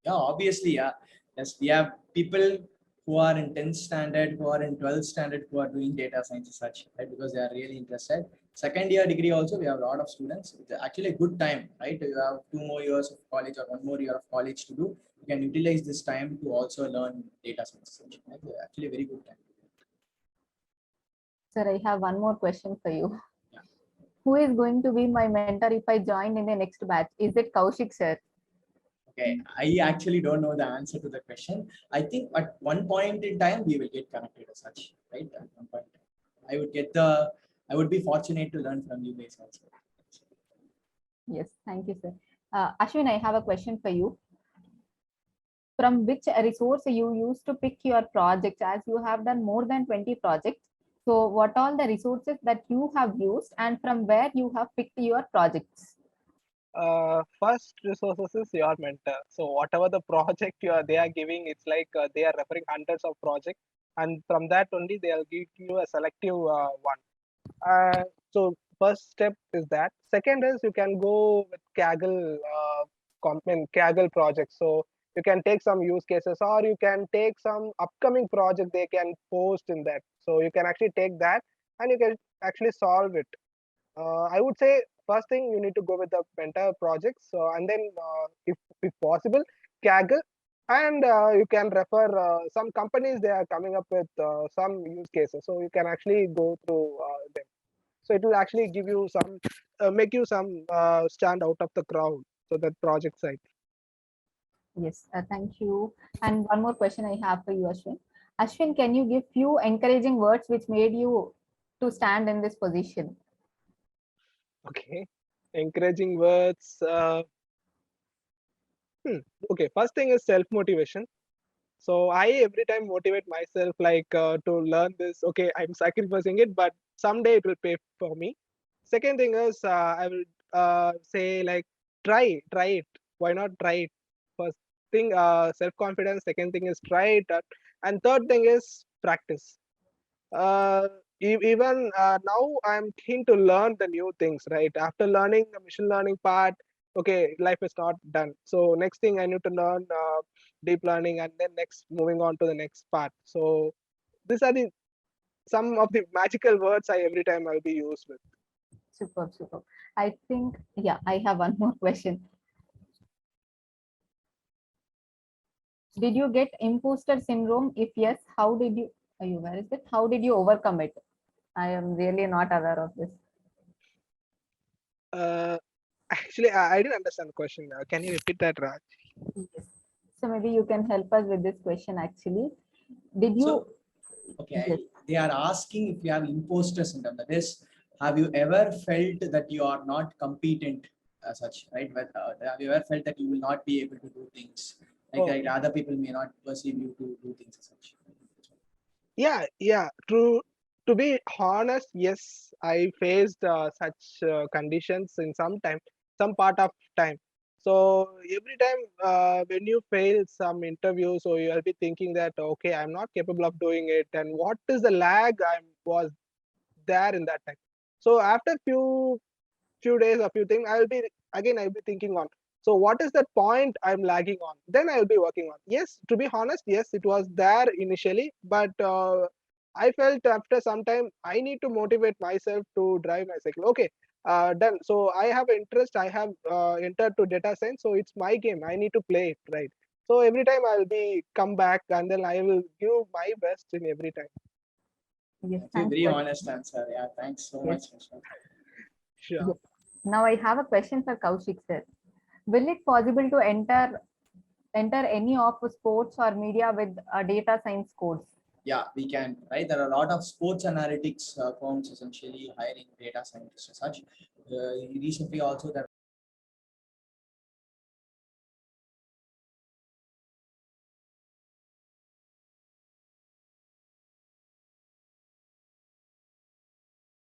Yeah, obviously, yeah. Yes, we have people who are in 10th standard, who are in 12th standard, who are doing data science as such, right? Because they are really interested. Second year degree also, we have a lot of students. It's actually a good time, right? You have 2 more years of college or 1 more year of college to do. You can utilize this time to also learn data science. Right? Actually, a very good time. Sir, I have one more question for you. Yeah. Who is going to be my mentor if I join in the next batch? Is it Kaushik, sir? Okay, I actually don't know the answer to the question. I think at one point in time we will get connected as such, right? At one point, I would be fortunate to learn from you guys also. Yes, thank you, sir. Ashwin, I have a question for you. From which resource you use to pick your projects, as you have done more than 20 projects? So what all the resources that you have used and from where you have picked your projects? First resources is your mentor. So whatever the project they are giving, it's like they are referring hundreds of projects, and from that only they'll give you a selective one. So first step is that. Second is you can go with Kaggle, Kaggle projects. So you can take some use cases, or you can take some upcoming project they can post in that. So you can actually take that and you can actually solve it. I would say first thing you need to go with the mentor projects, and then if possible, Kaggle, and you can refer some companies they are coming up with some use cases, so you can actually go through them. So it will actually give you some, make you some stand out of the crowd. So that project side. Yes, thank you. And one more question I have for you, Ashwin. Ashwin, can you give few encouraging words which made you to stand in this position? Okay, encouraging words. Okay, first thing is self motivation. So I every time motivate myself like to learn this. Okay, I'm sacrificing it, but someday it will pay for me. Second thing is I will say like try it. Why not try it? First thing, self confidence. Second thing is try it, and third thing is practice. uh, Even now I'm keen to learn the new things, right? After learning the machine learning part, okay, life is not done. So next thing I need to learn deep learning, and then next moving on to the next part. So these are the some of the magical words I every time I'll be used with. Superb, superb. I think, yeah, I have one more question. Did you get imposter syndrome? If yes, how did you, are you aware of it? How did you overcome it? I am really not aware of this. uh, Actually, I didn't understand the question. Can you repeat that, Raj? Yes. So maybe you can help us with this question actually. Did you, So, okay, yes. they are asking if you have imposter syndrome. That is, have you ever felt that you are not competent as such, right? But have you ever felt that you will not be able to do things, like other people may not perceive you to do things as such? Yeah, true. To be honest, yes, I faced such conditions in some part of time. So every time when you fail some interview, so you'll be thinking that okay, I'm not capable of doing it, and what is the lag I was there in that time. So after few days, a few things, I'll be thinking on. So what is that point I'm lagging on? Then I'll be working on. Yes, to be honest, yes, it was there initially, but I felt after some time I need to motivate myself to drive my cycle. Okay, done. So I have interest. I have entered to data science, so it's my game. I need to play it right. So every time I'll be come back, and then I will give my best in every time. Yes, Actually, thanks. very honest answer. Yeah, thanks so much. Yes. Sure. Yes. Now I have a question for Kaushik sir. Will it possible to enter any of sports or media with a data science course? Yeah, we can, right? There are a lot of sports analytics firms essentially hiring data scientists and such. Recently also there